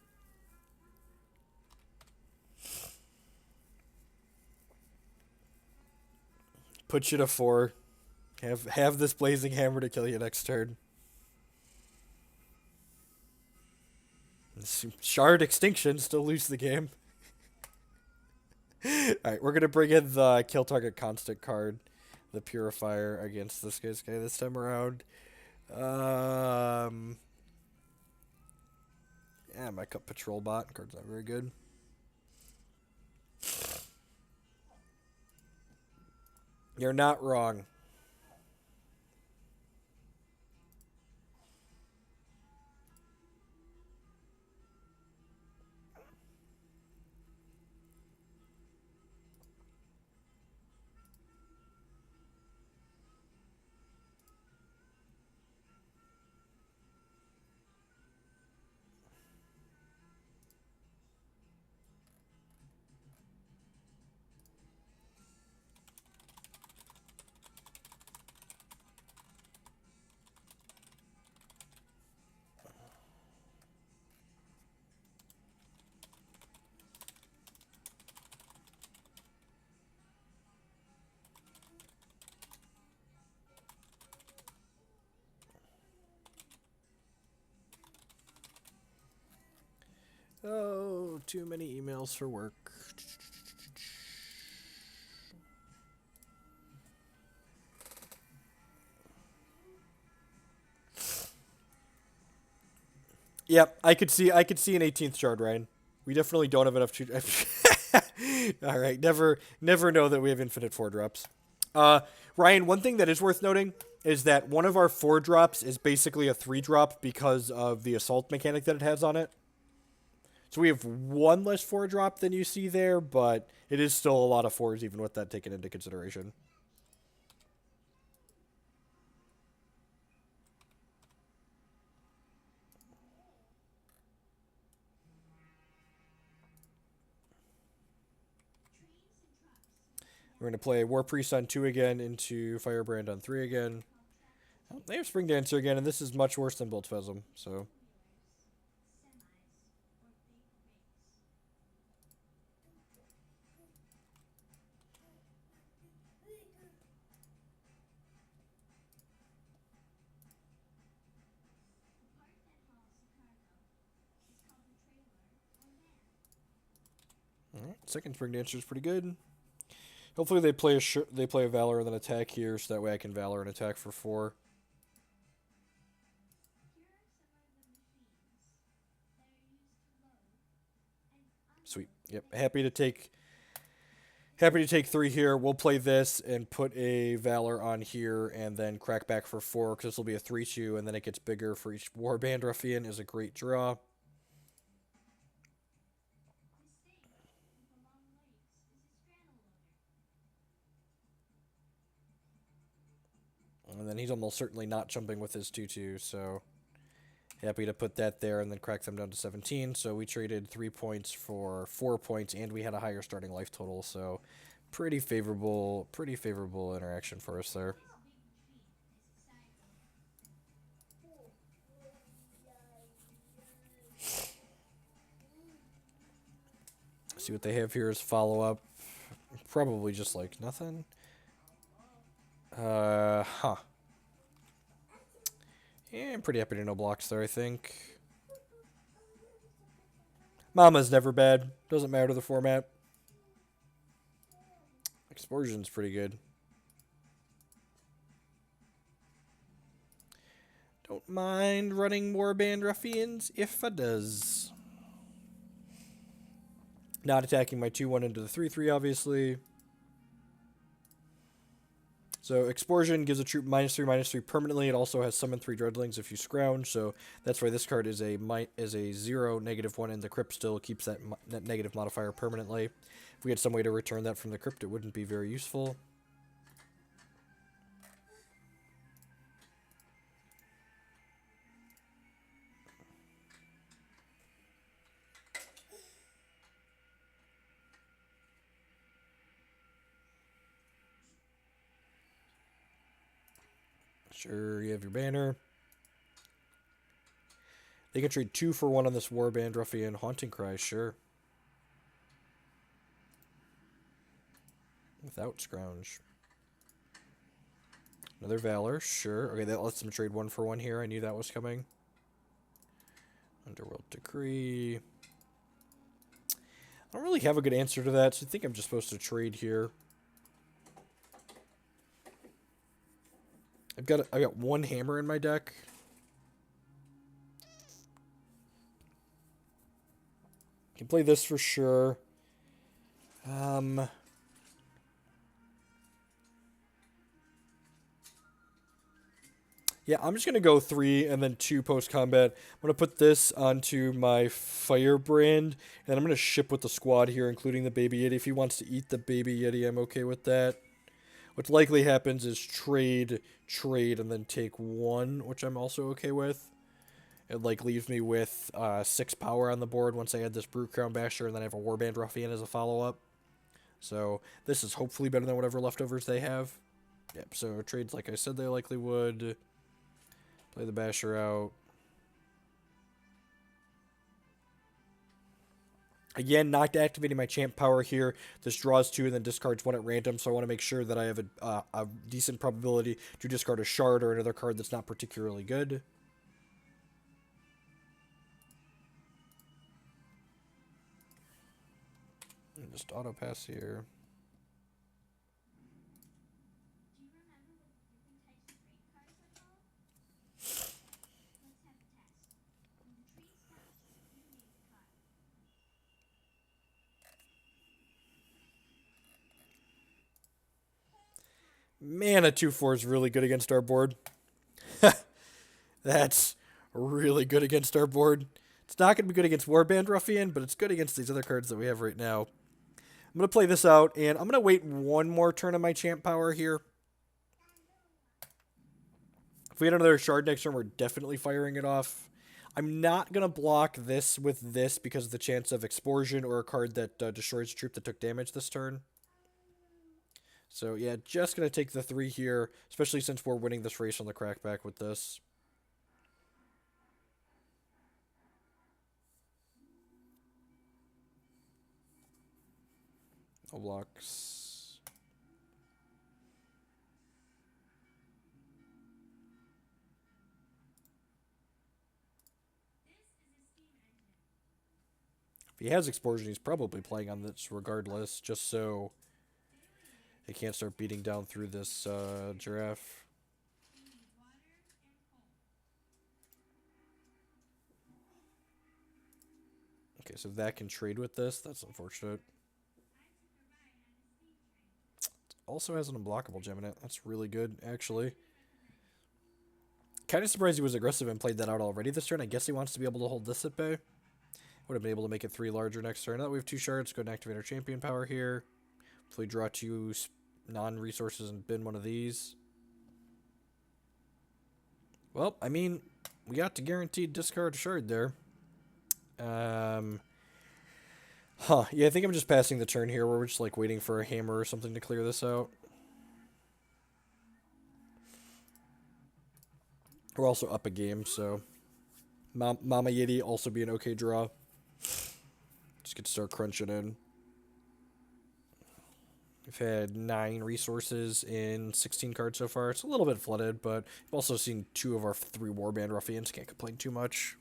Put you to 4. Have this Blazing Hammer to kill you next turn. Shard Extinction, still lose the game. Alright, we're going to bring in the Kill Target Constant card. The Purifier against this guy this time around. Yeah, my Cup Patrol Bot. Card's not very good. You're not wrong. Oh, too many emails for work. Yep, I could see an 18th shard, Ryan. We definitely don't have enough to. All right, never know that we have infinite 4-drops. Ryan, one thing that is worth noting is that one of our 4-drops is basically a 3-drop because of the assault mechanic that it has on it. So we have 1 less 4-drop than you see there, but it is still a lot of 4s even with that taken into consideration. We're going to play War Priest on 2 again into Firebrand on 3 again. Oh, they have Spring Dancer again, and this is much worse than Bolt Spasm, so... Second Spring Dancer is pretty good. Hopefully they play a Valor and then attack here, so that way I can Valor and attack for 4. Sweet. Yep. Happy to take 3 here. We'll play this and put a Valor on here and then crack back for 4 because this will be a 3-2 and then it gets bigger for each Warband Ruffian is a great draw. And then he's almost certainly not jumping with his 2-2, so happy to put that there and then crack them down to 17. So we traded 3 points for 4 points and we had a higher starting life total, so pretty favorable interaction for us there. See what they have here is follow-up. Probably just like nothing. Huh. Yeah, I'm pretty happy to no blocks there, I think. Mama's never bad. Doesn't matter the format. Explosion's pretty good. Don't mind running Warband Ruffians if I does. Not attacking my 2-1 into the 3-3, obviously. So Explosion gives a troop -3/-3 permanently. It also has summon 3 Dreadlings if you scrounge, so that's why this card is a 0 -1, and the crypt still keeps that negative modifier permanently. If we had some way to return that from the crypt, it wouldn't be very useful. Sure, you have your banner. They can trade 2 for 1 on this Warband Ruffian. Haunting Cry, sure. Without Scrounge. Another Valor, sure. Okay, that lets them trade 1 for 1 here. I knew that was coming. Underworld Decree. I don't really have a good answer to that, so I think I'm just supposed to trade here. I've got 1 hammer in my deck. Can play this for sure. Yeah, I'm just going to go 3 and then 2 post-combat. I'm going to put this onto my Firebrand, and I'm going to ship with the squad here, including the Baby Yeti. If he wants to eat the Baby Yeti, I'm okay with that. What likely happens is trade, and then take 1, which I'm also okay with. It leaves me with 6 power on the board once I add this Brute Crown Basher, and then I have a Warband Ruffian as a follow-up. So this is hopefully better than whatever leftovers they have. Yep, so trades like I said they likely would. Play the Basher out. Again, not activating my champ power here. This draws 2 and then discards 1 at random, so I want to make sure that I have a decent probability to discard a Shard or another card that's not particularly good. And just auto pass here. Man, a 2/4 is really good against our board. That's really good against our board. It's not going to be good against Warband Ruffian, but it's good against these other cards that we have right now. I'm going to play this out, and I'm going to wait 1 more turn on my champ power here. If we had another Shard next turn, we're definitely firing it off. I'm not going to block this with this because of the chance of Explosion or a card that destroys a troop that took damage this turn. So, yeah, just going to take the 3 here, especially since we're winning this race on the crackback with this. No blocks. If he has Explosion, he's probably playing on this regardless, just so they can't start beating down through this Giraffe. Okay, so that can trade with this. That's unfortunate. Also has an unblockable gem in it. That's really good, actually. Kind of surprised he was aggressive and played that out already this turn. I guess he wants to be able to hold this at bay. Would have been able to make it 3 larger next turn. Now that we have 2 shards, go and activate our champion power here. Hopefully draw 2 non-resources and bin one of these. Well, I mean, we got to guaranteed discard a shard there. Yeah, I think I'm just passing the turn here where we're just like waiting for a hammer or something to clear this out. We're also up a game, so Mama Yeti also be an okay draw. Just get to start crunching in. We've had 9 resources in 16 cards so far. It's a little bit flooded, but we've also seen 2 of our 3 Warband Ruffians. Can't complain too much.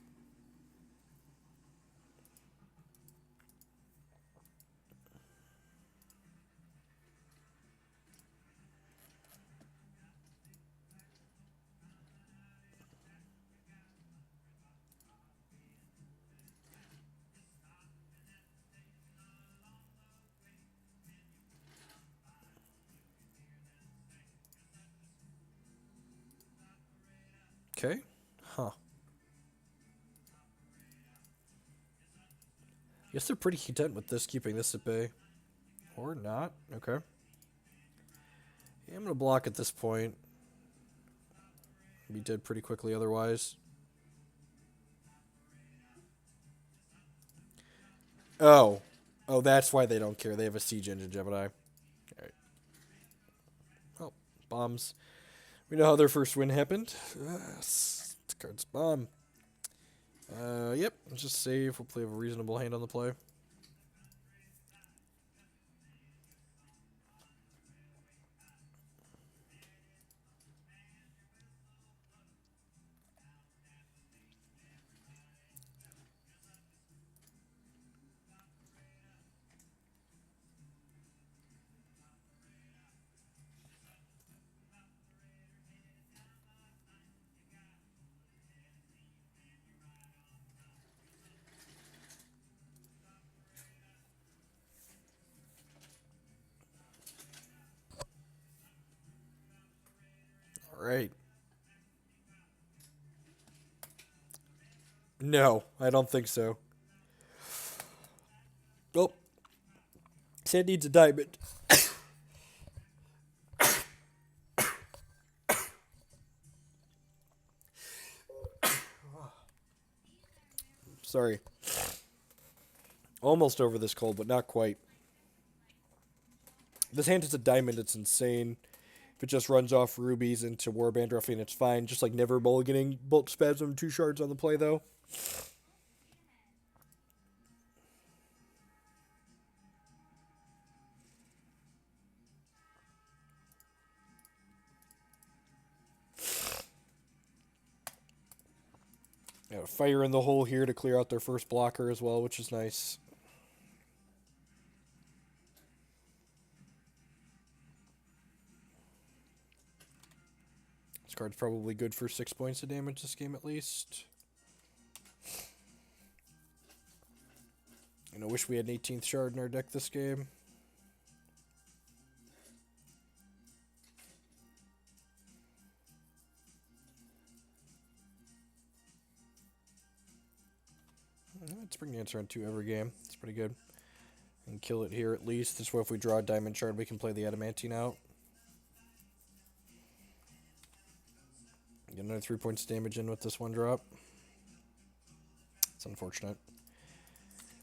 Okay. Huh. Guess they're pretty content with this, keeping this at bay. Or not. Okay. Yeah, I'm going to block at this point. Be dead pretty quickly otherwise. Oh. Oh, that's why they don't care. They have a Siege Engine Gemini. Alright. Oh, bombs. We know how their first win happened. This card's bomb. Yep. Let's just save. Hopefully have a reasonable hand on the play. Alright. No, I don't think so. Oh. Sand needs a diamond. Sorry. Almost over this cold, but not quite. This hand is a diamond, it's insane. If it just runs off rubies into Warband Ruffian, it's fine. Just like never mulliganing Bolt Spasm 2 shards on the play, though. Yeah, fire in the hole here to clear out their first blocker as well, which is nice. This card's probably good for 6 points of damage this game at least. And I wish we had an 18th shard in our deck this game. Let's bring the answer on 2 every game. It's pretty good. And kill it here at least. This way if we draw a diamond shard, we can play the adamantine out. Get another 3 points of damage in with this one drop. It's unfortunate.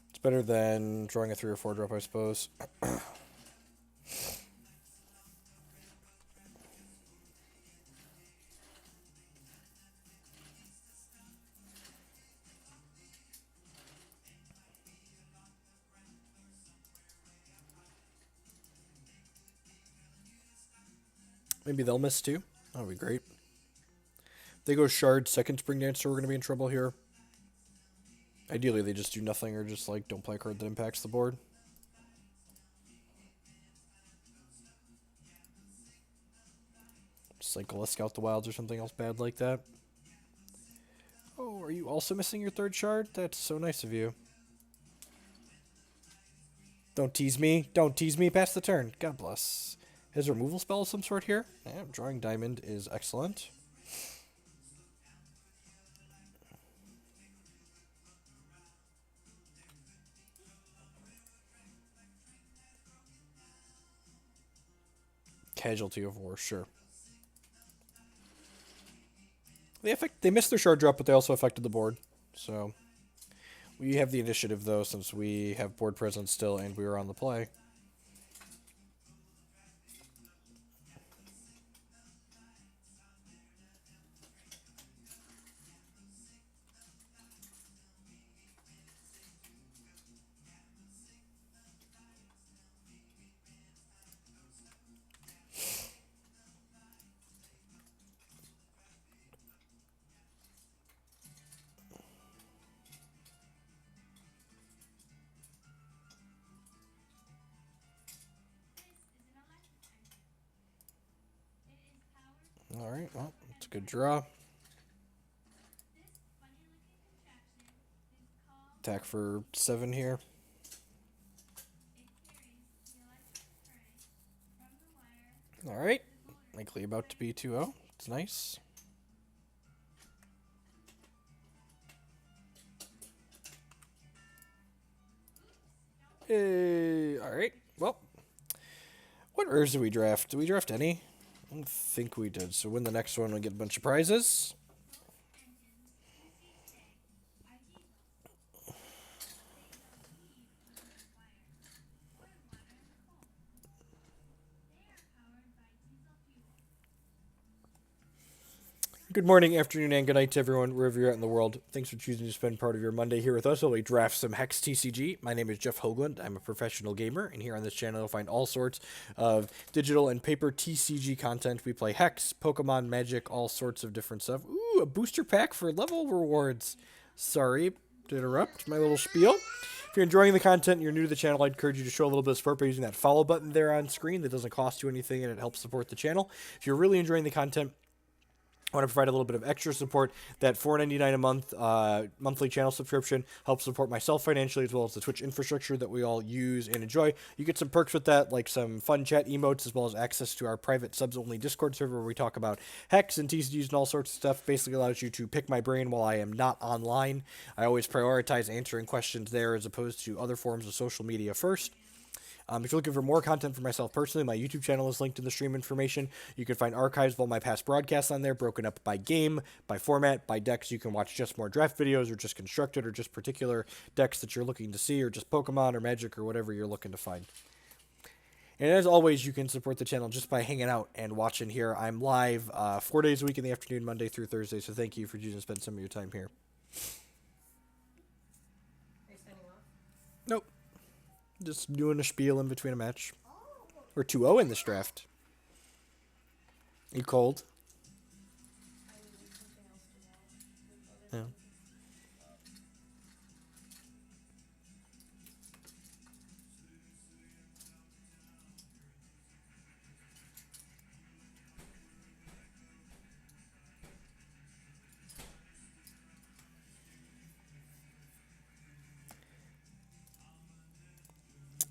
It's better than drawing a 3 or 4 drop, I suppose. Maybe they'll miss too. That would be great. If they go shard, second Spring Dancer, we're going to be in trouble here. Ideally, they just do nothing or just like don't play a card that impacts the board. Just like let's scout the wilds or something else bad like that. Oh, are you also missing your third shard? That's so nice of you. Don't tease me. Don't tease me past the turn. God bless. His removal spell of some sort here? Yeah, drawing diamond is excellent. Casualty of war, sure. They missed their shard drop, but they also affected the board. So we have the initiative though, since we have board presence still and we were on the play. Alright, well, it's a good draw. Attack for 7 here. Alright. Likely about to be 2-0. It's nice. Hey, alright. Well, what Urza did we draft? Did we draft any? I don't think we did. So win the next one, we get a bunch of prizes. Good morning, afternoon, and good night to everyone, wherever you're at in the world. Thanks for choosing to spend part of your Monday here with us while we draft some Hex TCG. My name is Jeff Hoagland. I'm a professional gamer, and here on this channel you'll find all sorts of digital and paper TCG content. We play Hex, Pokemon, Magic, all sorts of different stuff. Ooh, a booster pack for level rewards. Sorry to interrupt my little spiel. If you're enjoying the content and you're new to the channel, I'd encourage you to show a little bit of support by using that follow button there on screen. That doesn't cost you anything, and it helps support the channel. If you're really enjoying the content, I want to provide a little bit of extra support. That $4.99 a month monthly channel subscription helps support myself financially, as well as the Twitch infrastructure that we all use and enjoy. You get some perks with that, like some fun chat emotes, as well as access to our private subs-only Discord server where we talk about Hex and TCGs and all sorts of stuff. Basically allows you to pick my brain while I am not online. I always prioritize answering questions there as opposed to other forms of social media first. If you're looking for more content for myself personally, my YouTube channel is linked in the stream information. You can find archives of all my past broadcasts on there, broken up by game, by format, by decks. You can watch just more draft videos, or just constructed, or just particular decks that you're looking to see, or just Pokemon or Magic or whatever you're looking to find. And as always, you can support the channel just by hanging out and watching here. I'm live 4 days a week in the afternoon, Monday through Thursday, so thank you for choosing to spend some of your time here. Are you signing off? Nope. Just doing a spiel in between a match. We're 2-0 in this draft. You cold? I need something else to watch. Yeah.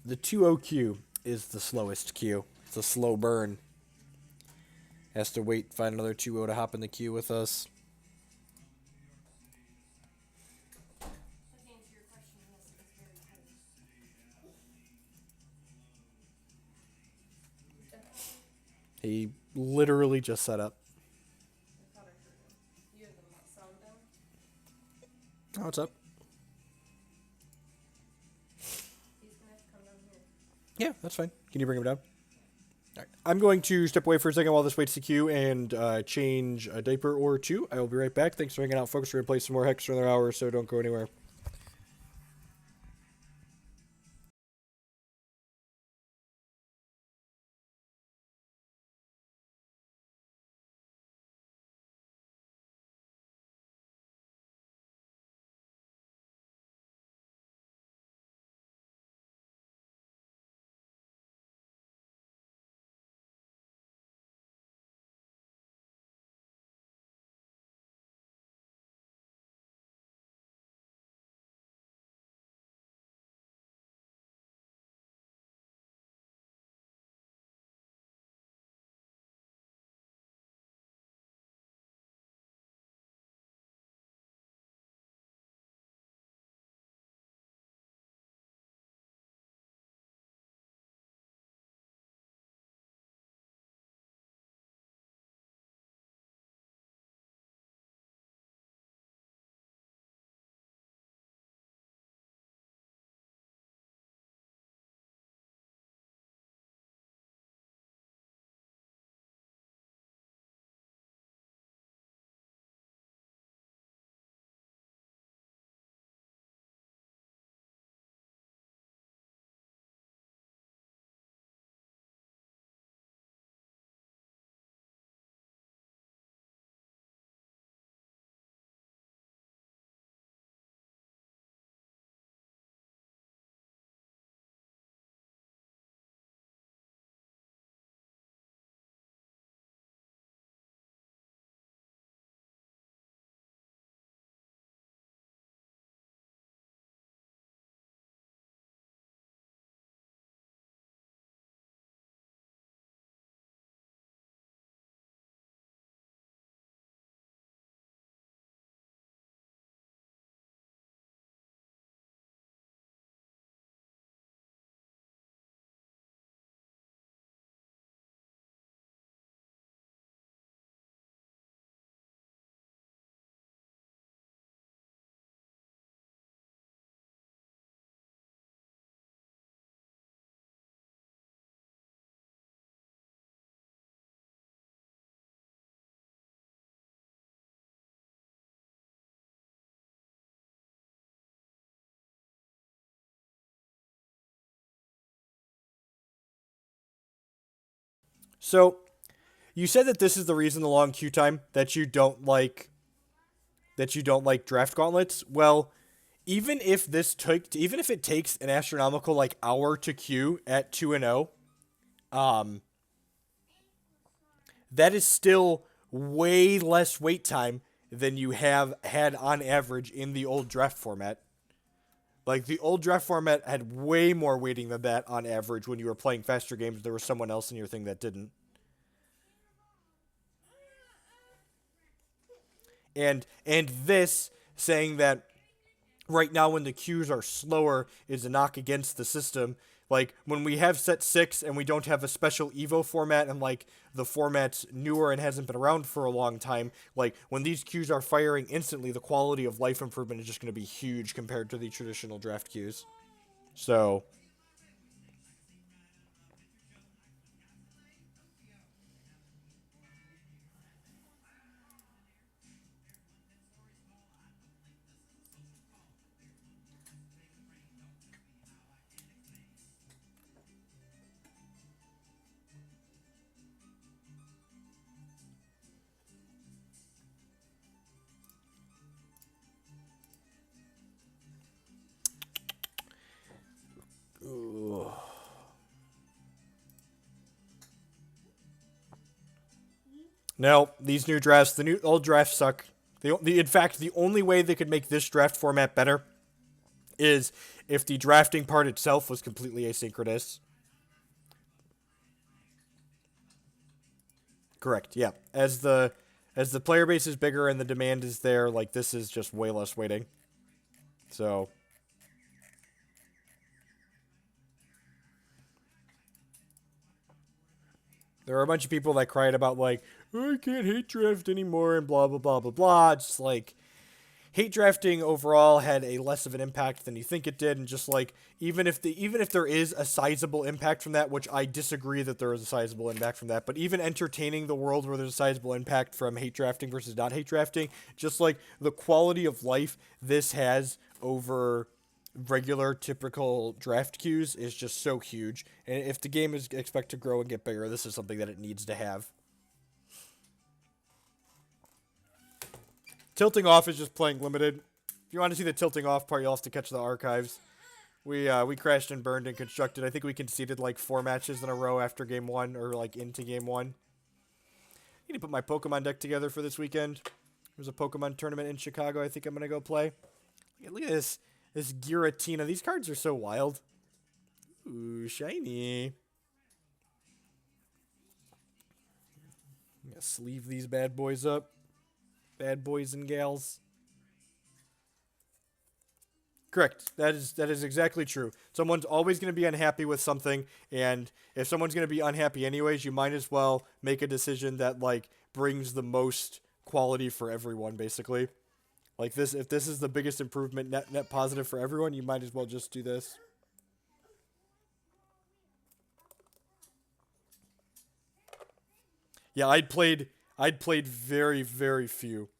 The 2-0 queue is the slowest queue. It's a slow burn. Has to wait, find another 2-0 to hop in the queue with us. To answer your question, yes, it's very cold. He literally just set up. I thought I heard him. You have the sound down? Oh, what's up? He's gonna have to come down here. Yeah, that's fine. Can you bring him down? All right. I'm going to step away for a second while this waits the queue and change a diaper or two. I will be right back. Thanks for hanging out, folks. We're going to play some more Hex for another hour, so don't go anywhere. So, you said that this is the reason the long queue time that you don't like draft gauntlets. Well, even if it takes an astronomical like hour to queue at 2 and 0, um that is still way less wait time than you have had on average in the old draft format. Like the old draft format had way more waiting than that on average when you were playing faster games. There was someone else in your thing that didn't. And this saying that right now when the queues are slower is a knock against the system. Like when we have set 6 and we don't have a special Evo format and like the format's newer and hasn't been around for a long time, like when these queues are firing instantly, the quality of life improvement is just going to be huge compared to the traditional draft queues. So, no, these new drafts, the new old drafts suck. In fact, the only way they could make this draft format better is if the drafting part itself was completely asynchronous. Correct. Yeah. As the player base is bigger and the demand is there, like this is just way less waiting. So there are a bunch of people that cried about like I can't hate draft anymore and blah blah blah blah blah. Just like hate drafting overall had a less of an impact than you think it did, and just like even if there is a sizable impact from that, which I disagree that there is a sizable impact from that, but even entertaining the world where there's a sizable impact from hate drafting versus not hate drafting, just like the quality of life this has over regular typical draft queues is just so huge, and if the game is expect to grow and get bigger, this is something that it needs to have. Tilting off is just playing limited. If you want to see the tilting off part, you'll have to catch the archives. We crashed and burned and constructed. I think we conceded like 4 matches in a row after game one or like into game one. I need to put my Pokemon deck together for this weekend. There's a Pokemon tournament in Chicago. I think I'm gonna go play. Look at this Giratina. These cards are so wild. Ooh, shiny. I'm gonna sleeve these bad boys up. Bad boys and gals. Correct. That is exactly true. Someone's always going to be unhappy with something, and if someone's going to be unhappy anyways, you might as well make a decision that like brings the most quality for everyone basically. Like this if this is the biggest improvement net positive for everyone, you might as well just do this. Yeah, I'd played very very few.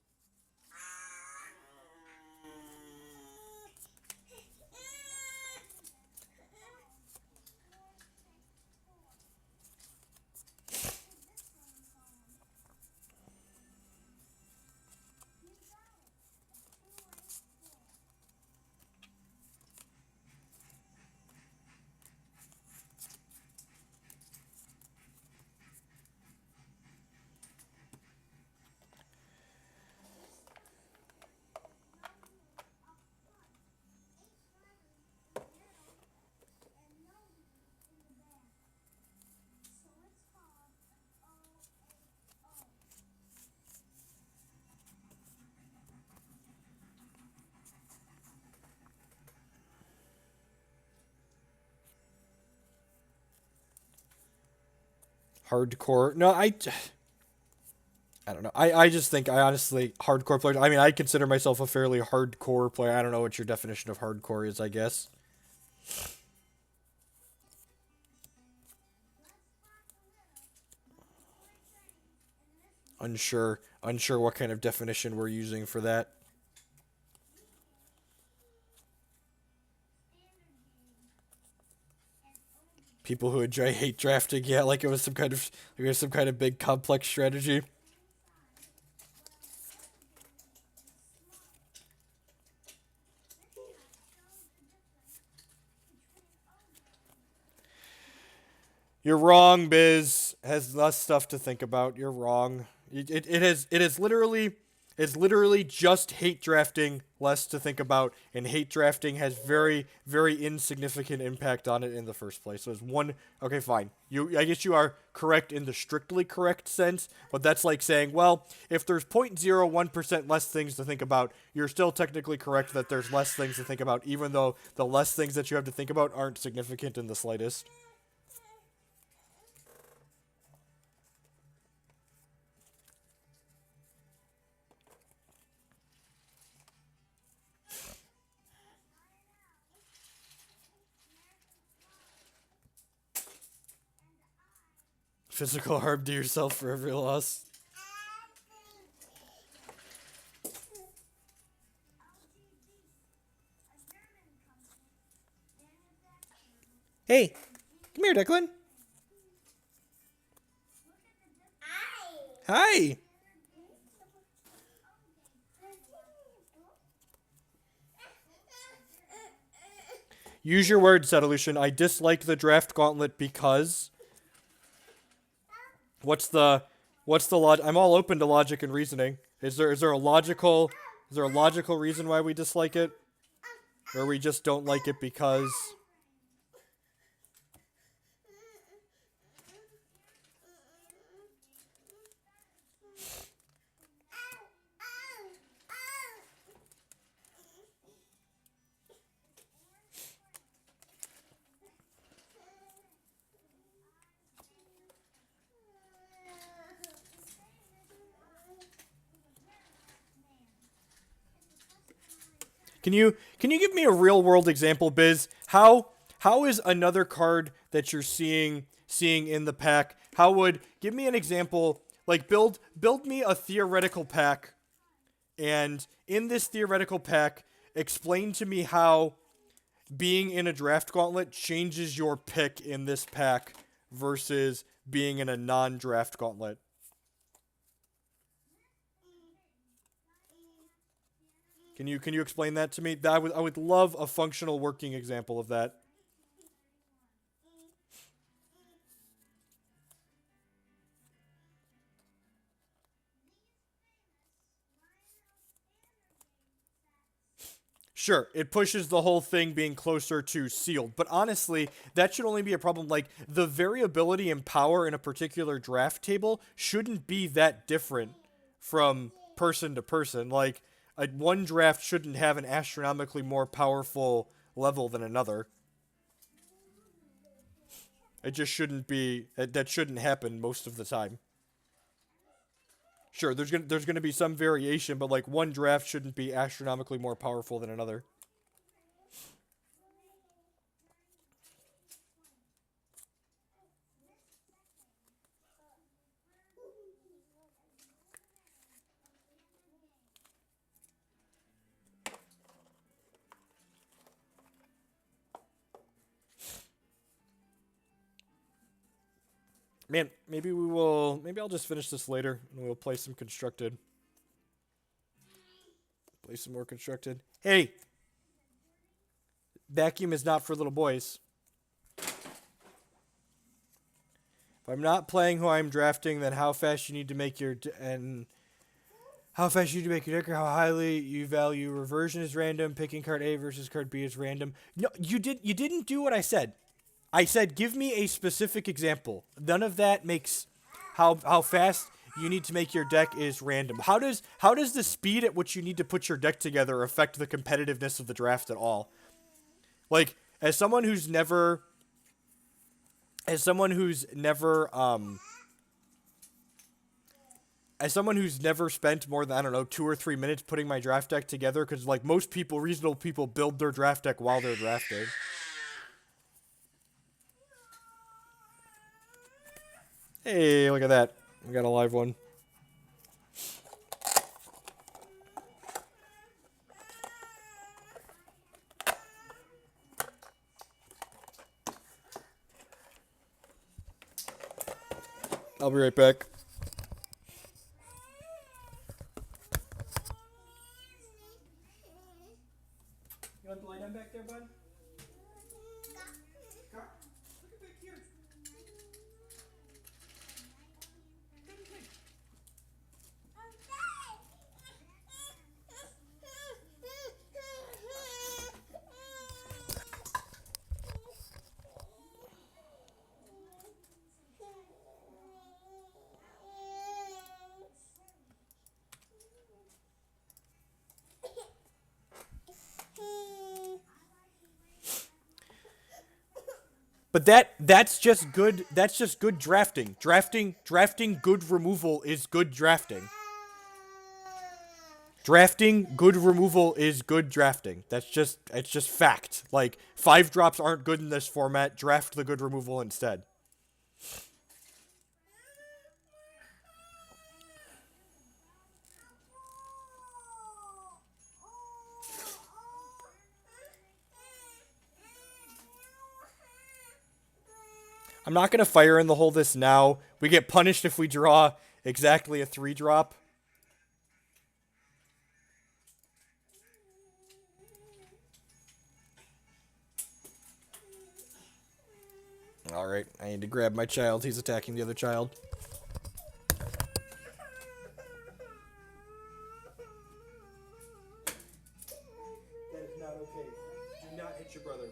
Hardcore. No, I don't know. I just think I honestly hardcore players. I mean, I consider myself a fairly hardcore player. I don't know what your definition of hardcore is. I guess unsure what kind of definition we're using for that. People who enjoy hate drafting, yeah, like it was some kind of big complex strategy. You're wrong, Biz. Has less stuff to think about. You're wrong. It's literally just hate drafting, less to think about, and hate drafting has very, very insignificant impact on it in the first place. So it's one. Okay, fine. I guess you are correct in the strictly correct sense, but that's like saying, well, if there's 0.01% less things to think about, you're still technically correct that there's less things to think about, even though the less things that you have to think about aren't significant in the slightest. Physical harm to yourself for every loss. Hey, come here, Declan. Hi. Use your words, Evolution. I dislike the draft gauntlet because. What's the I'm all open to logic and reasoning. Is there a logical reason why we dislike it? Or we just don't like it because Can you give me a real world example, Biz? How is another card that you're seeing in the pack? How would give me an example? Like build me a theoretical pack, and in this theoretical pack, explain to me how being in a draft gauntlet changes your pick in this pack versus being in a non-draft gauntlet. Can you explain that to me? I would love a functional working example of that. Sure, it pushes the whole thing being closer to sealed, but honestly, that should only be a problem. Like, the variability and power in a particular draft table shouldn't be that different from person to person. Like, one draft shouldn't have an astronomically more powerful level than another. It just shouldn't be, that shouldn't happen most of the time. Sure, there's gonna be some variation, but like one draft shouldn't be astronomically more powerful than another. Man, maybe I'll just finish this later and we'll play some constructed. Play some more constructed. Hey! Vacuum is not for little boys. If I'm not playing who I'm drafting, then how fast you need to make your deck, or how highly you value reversion is random, picking card A versus card B is random. No, you didn't do what I said. I said give me a specific example. None of that makes how fast you need to make your deck is random. How does the speed at which you need to put your deck together affect the competitiveness of the draft at all? Like, as someone who's never spent more than, I don't know, 2 or 3 minutes putting my draft deck together, because like most people, reasonable people, build their draft deck while they're drafting. Hey, look at that. We got a live one. I'll be right back. You want to lie down back there, bud? Look at back here. But that's just good. That's just good drafting. Drafting good removal is good drafting. Drafting good removal is good drafting. It's just fact. Like 5 drops aren't good in this format. Draft the good removal instead. I'm not going to fire in the hole this now. We get punished if we draw exactly a 3 drop. Alright, I need to grab my child. He's attacking the other child. That is not okay. Do not hit your brother.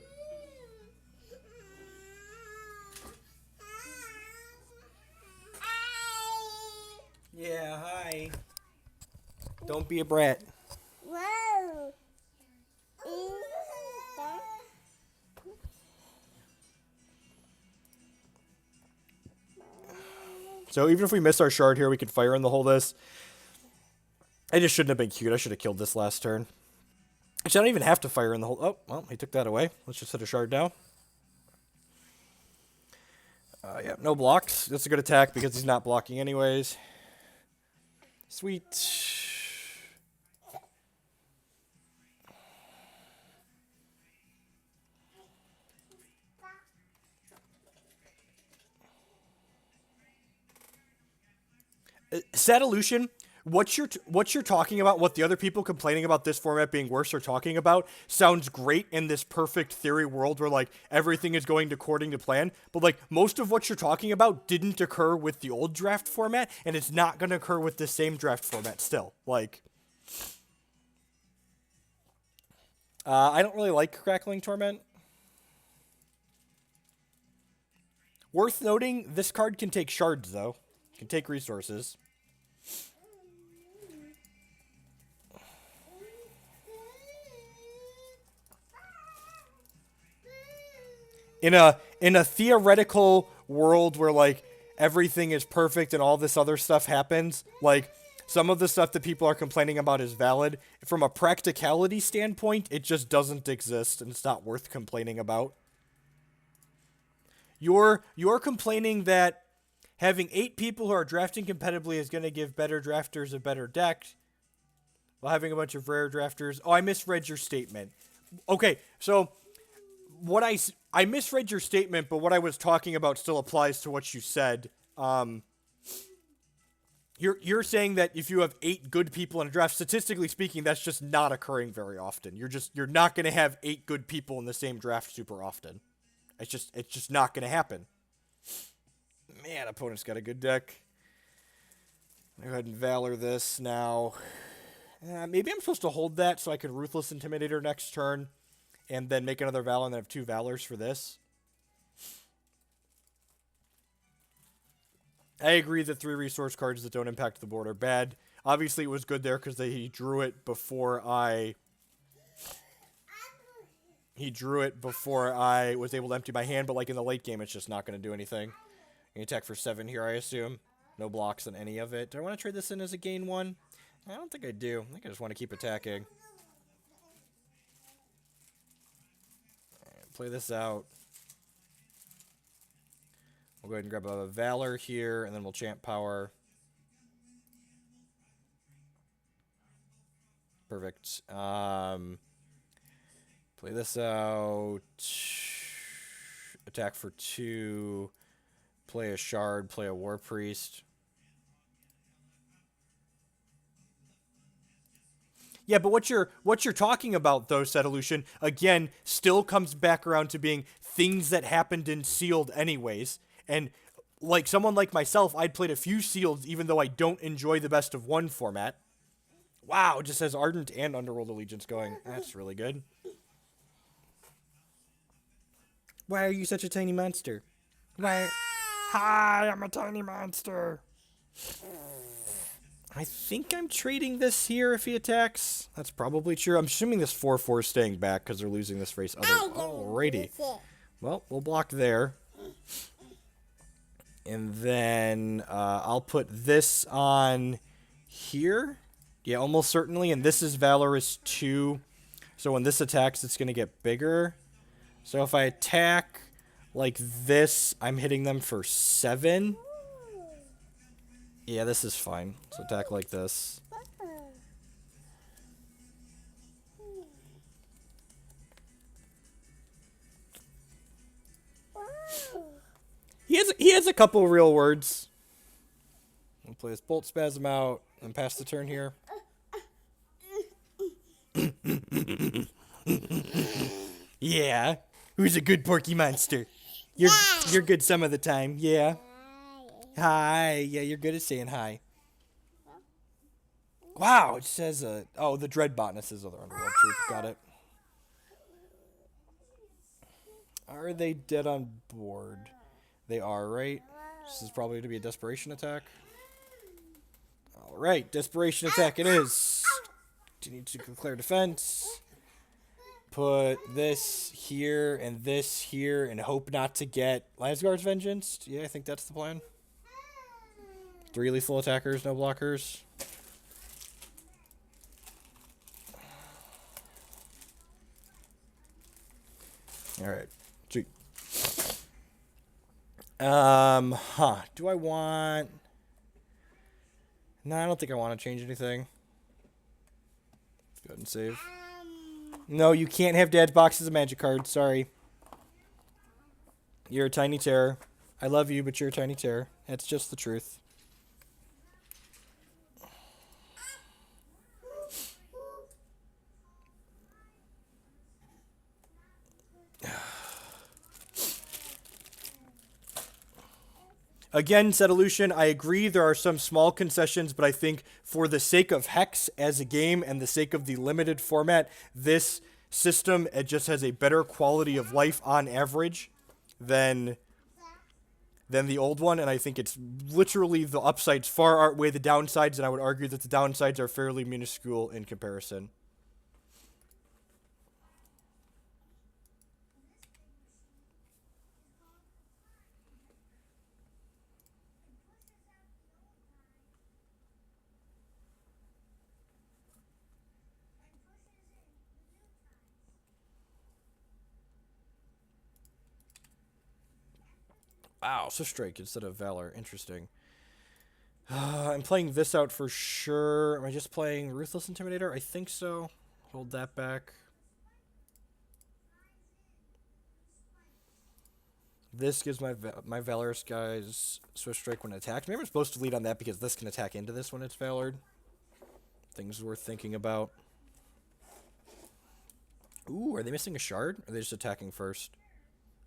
Yeah, hi. Don't be a brat. Whoa. So even if we miss our shard here, we could fire in the hole this. I just shouldn't have been cute. I should have killed this last turn. Actually, I don't even have to fire in the hole. Oh, well, he took that away. Let's just hit a shard now. Yeah, no blocks. That's a good attack because he's not blocking anyways. Sweet. Satellution, what you're talking about, what the other people complaining about this format being worse are talking about, sounds great in this perfect theory world where like everything is going according to plan. But like most of what you're talking about didn't occur with the old draft format, and it's not going to occur with the same draft format still. Like, I don't really like Crackling Torment. Worth noting, this card can take shards though. Can take resources. In a theoretical world where like everything is perfect and all this other stuff happens, like some of the stuff that people are complaining about is valid. From a practicality standpoint, it just doesn't exist and it's not worth complaining about. You're complaining that having 8 people who are drafting competitively is going to give better drafters a better deck, while having a bunch of rare drafters. Oh, I misread your statement. Okay, so what I misread your statement, but what I was talking about still applies to what you said. You're saying that if you have 8 good people in a draft, statistically speaking, that's just not occurring very often. You're not going to have 8 good people in the same draft super often. It's just not going to happen. Man, opponent's got a good deck. Go ahead and Valor this now. Maybe I'm supposed to hold that so I can Ruthless Intimidator next turn, and then make another Valor and then have 2 Valors for this. I agree that 3 resource cards that don't impact the board are bad. Obviously, it was good there because he drew it before I... He drew it before I was able to empty my hand, but like in the late game, it's just not going to do anything. You attack for 7 here, I assume. No blocks on any of it. Do I want to trade this in as a gain 1? I don't think I do. I think I just want to keep attacking. Right, play this out. We'll go ahead and grab a Valor here, and then we'll champ power. Perfect. Play this out. Attack for 2. Play a Shard, play a War Priest. Yeah, but what you're talking about though, Sedalution, again, still comes back around to being things that happened in Sealed anyways. And like someone like myself, I'd played a few Sealeds even though I don't enjoy the best of one format. Wow, it just says Ardent and Underworld Allegiance going. That's really good. Why are you such a tiny monster? Why? Hi, I'm a tiny monster. I think I'm trading this here if he attacks. That's probably true. I'm assuming this 4-4 is staying back because they're losing this race. Alrighty. Well, we'll block there. And then I'll put this on here. Yeah, almost certainly. And this is Valorous 2. So when this attacks, it's going to get bigger. So if I attack like this, I'm hitting them for 7. Yeah, this is fine. So attack like this. He has a couple real words. I'll play this Bolt Spasm out and pass the turn here. Yeah. Who's a good porky monster? You're good some of the time. Yeah. Hi. Yeah, you're good at saying hi. Wow, it says oh, the Dread Botanist is other Underworld Troop. Got it. Are they dead on board? They are, right? This is probably to be a desperation attack. Alright, desperation attack it is. Do you need to declare defense? Put this here and hope not to get Landsguard's Vengeance. Yeah, I think that's the plan. 3 lethal attackers, no blockers. Alright. Sweet. Do I want... No, I don't think I want to change anything. Let's go ahead and save. No, you can't have Dad's boxes of magic cards. Sorry. You're a tiny terror. I love you, but you're a tiny terror. That's just the truth. Again, Sedalution, I agree there are some small concessions, but I think for the sake of Hex as a game and the sake of the limited format, this system, it just has a better quality of life on average than the old one, and I think it's literally the upsides far outweigh the downsides, and I would argue that the downsides are fairly minuscule in comparison. Wow, Swift Strike instead of Valor. Interesting. I'm playing this out for sure. Am I just playing Ruthless Intimidator? I think so. Hold that back. This gives my Valorous guys Swift Strike when attacked. Maybe I'm supposed to lead on that because this can attack into this when it's Valored. Things worth thinking about. Ooh, are they missing a shard? Or are they just attacking first?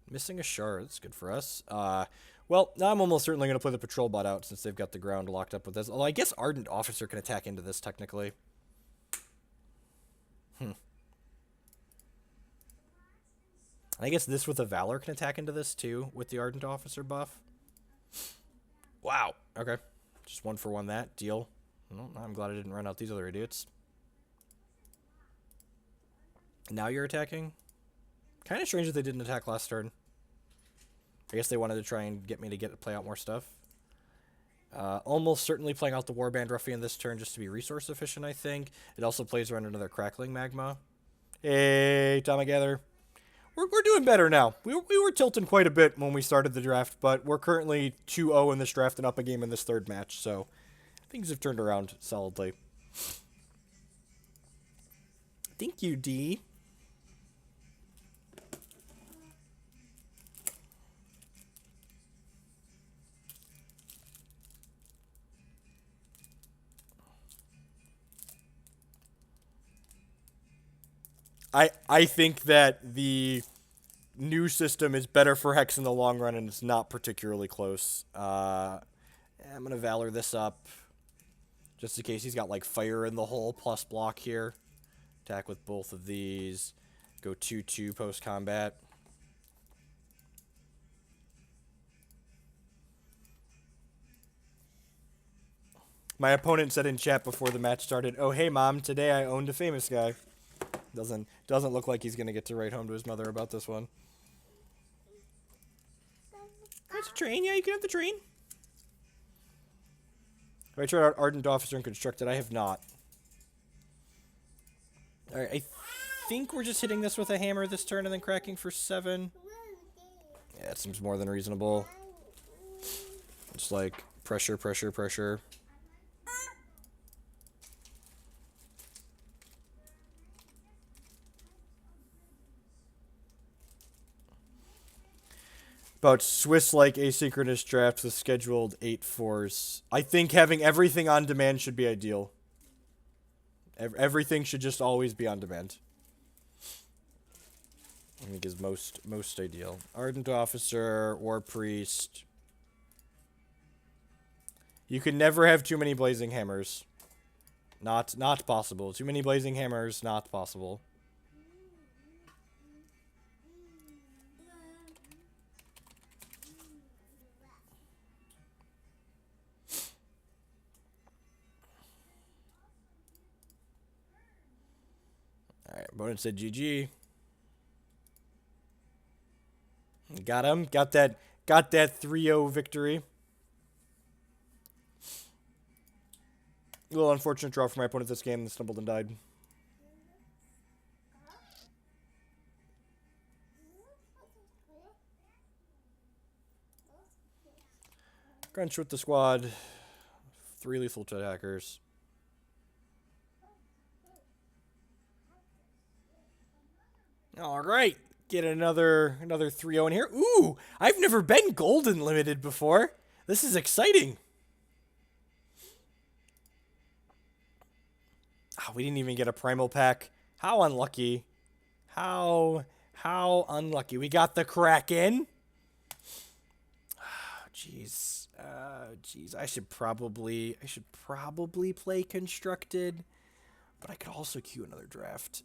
Missing a shard. That's good for us. Well, now I'm almost certainly going to play the Patrol Bot out since they've got the ground locked up with this. Although I guess Ardent Officer can attack into this, technically. I guess this with a Valor can attack into this, too, with the Ardent Officer buff. Wow. Okay. Just 1-for-1 that. Deal. Well, I'm glad I didn't run out these other idiots. Now you're attacking? Kind of strange that they didn't attack last turn. I guess they wanted to try and get me to play out more stuff. Almost certainly playing out the Warband Ruffian this turn just to be resource efficient, I think. It also plays around another Crackling Magma. Hey, Tomagather. We're doing better now. We were tilting quite a bit when we started the draft, but we're currently 2-0 in this draft and up a game in this third match, so things have turned around solidly. Thank you, D. I think that the new system is better for Hex in the long run, and it's not particularly close. I'm gonna Valor this up, just in case he's got like fire in the hole plus block here. Attack with both of these. Go 2/2 post combat. My opponent said in chat before the match started, "Oh hey mom, today I owned a famous guy." Doesn't look like he's gonna get to write home to his mother about this one. It's a train. Yeah, you can have the train. Have I tried out Ardent Officer and Constructed? I have not. Alright, I think we're just hitting this with a hammer this turn and then cracking for 7. Yeah, it seems more than reasonable. Just like pressure, pressure, pressure. About Swiss-like asynchronous drafts with scheduled 8/4s. I think having everything on demand should be ideal. Everything should just always be on demand. I think is most ideal. Ardent Officer, War Priest. You can never have too many Blazing Hammers. Not possible. Too many Blazing Hammers, not possible. Alright, opponent said GG. Got him. Got that 3-0 victory. A little unfortunate draw for my opponent this game. Stumbled and died. Crunch with the squad. 3 lethal attackers. All right. Get another 3-0 in here. Ooh, I've never been golden limited before. This is exciting. Oh, we didn't even get a primal pack. How unlucky. How unlucky. We got the Kraken. Jeez. Jeez. I should probably play Constructed, but I could also queue another draft.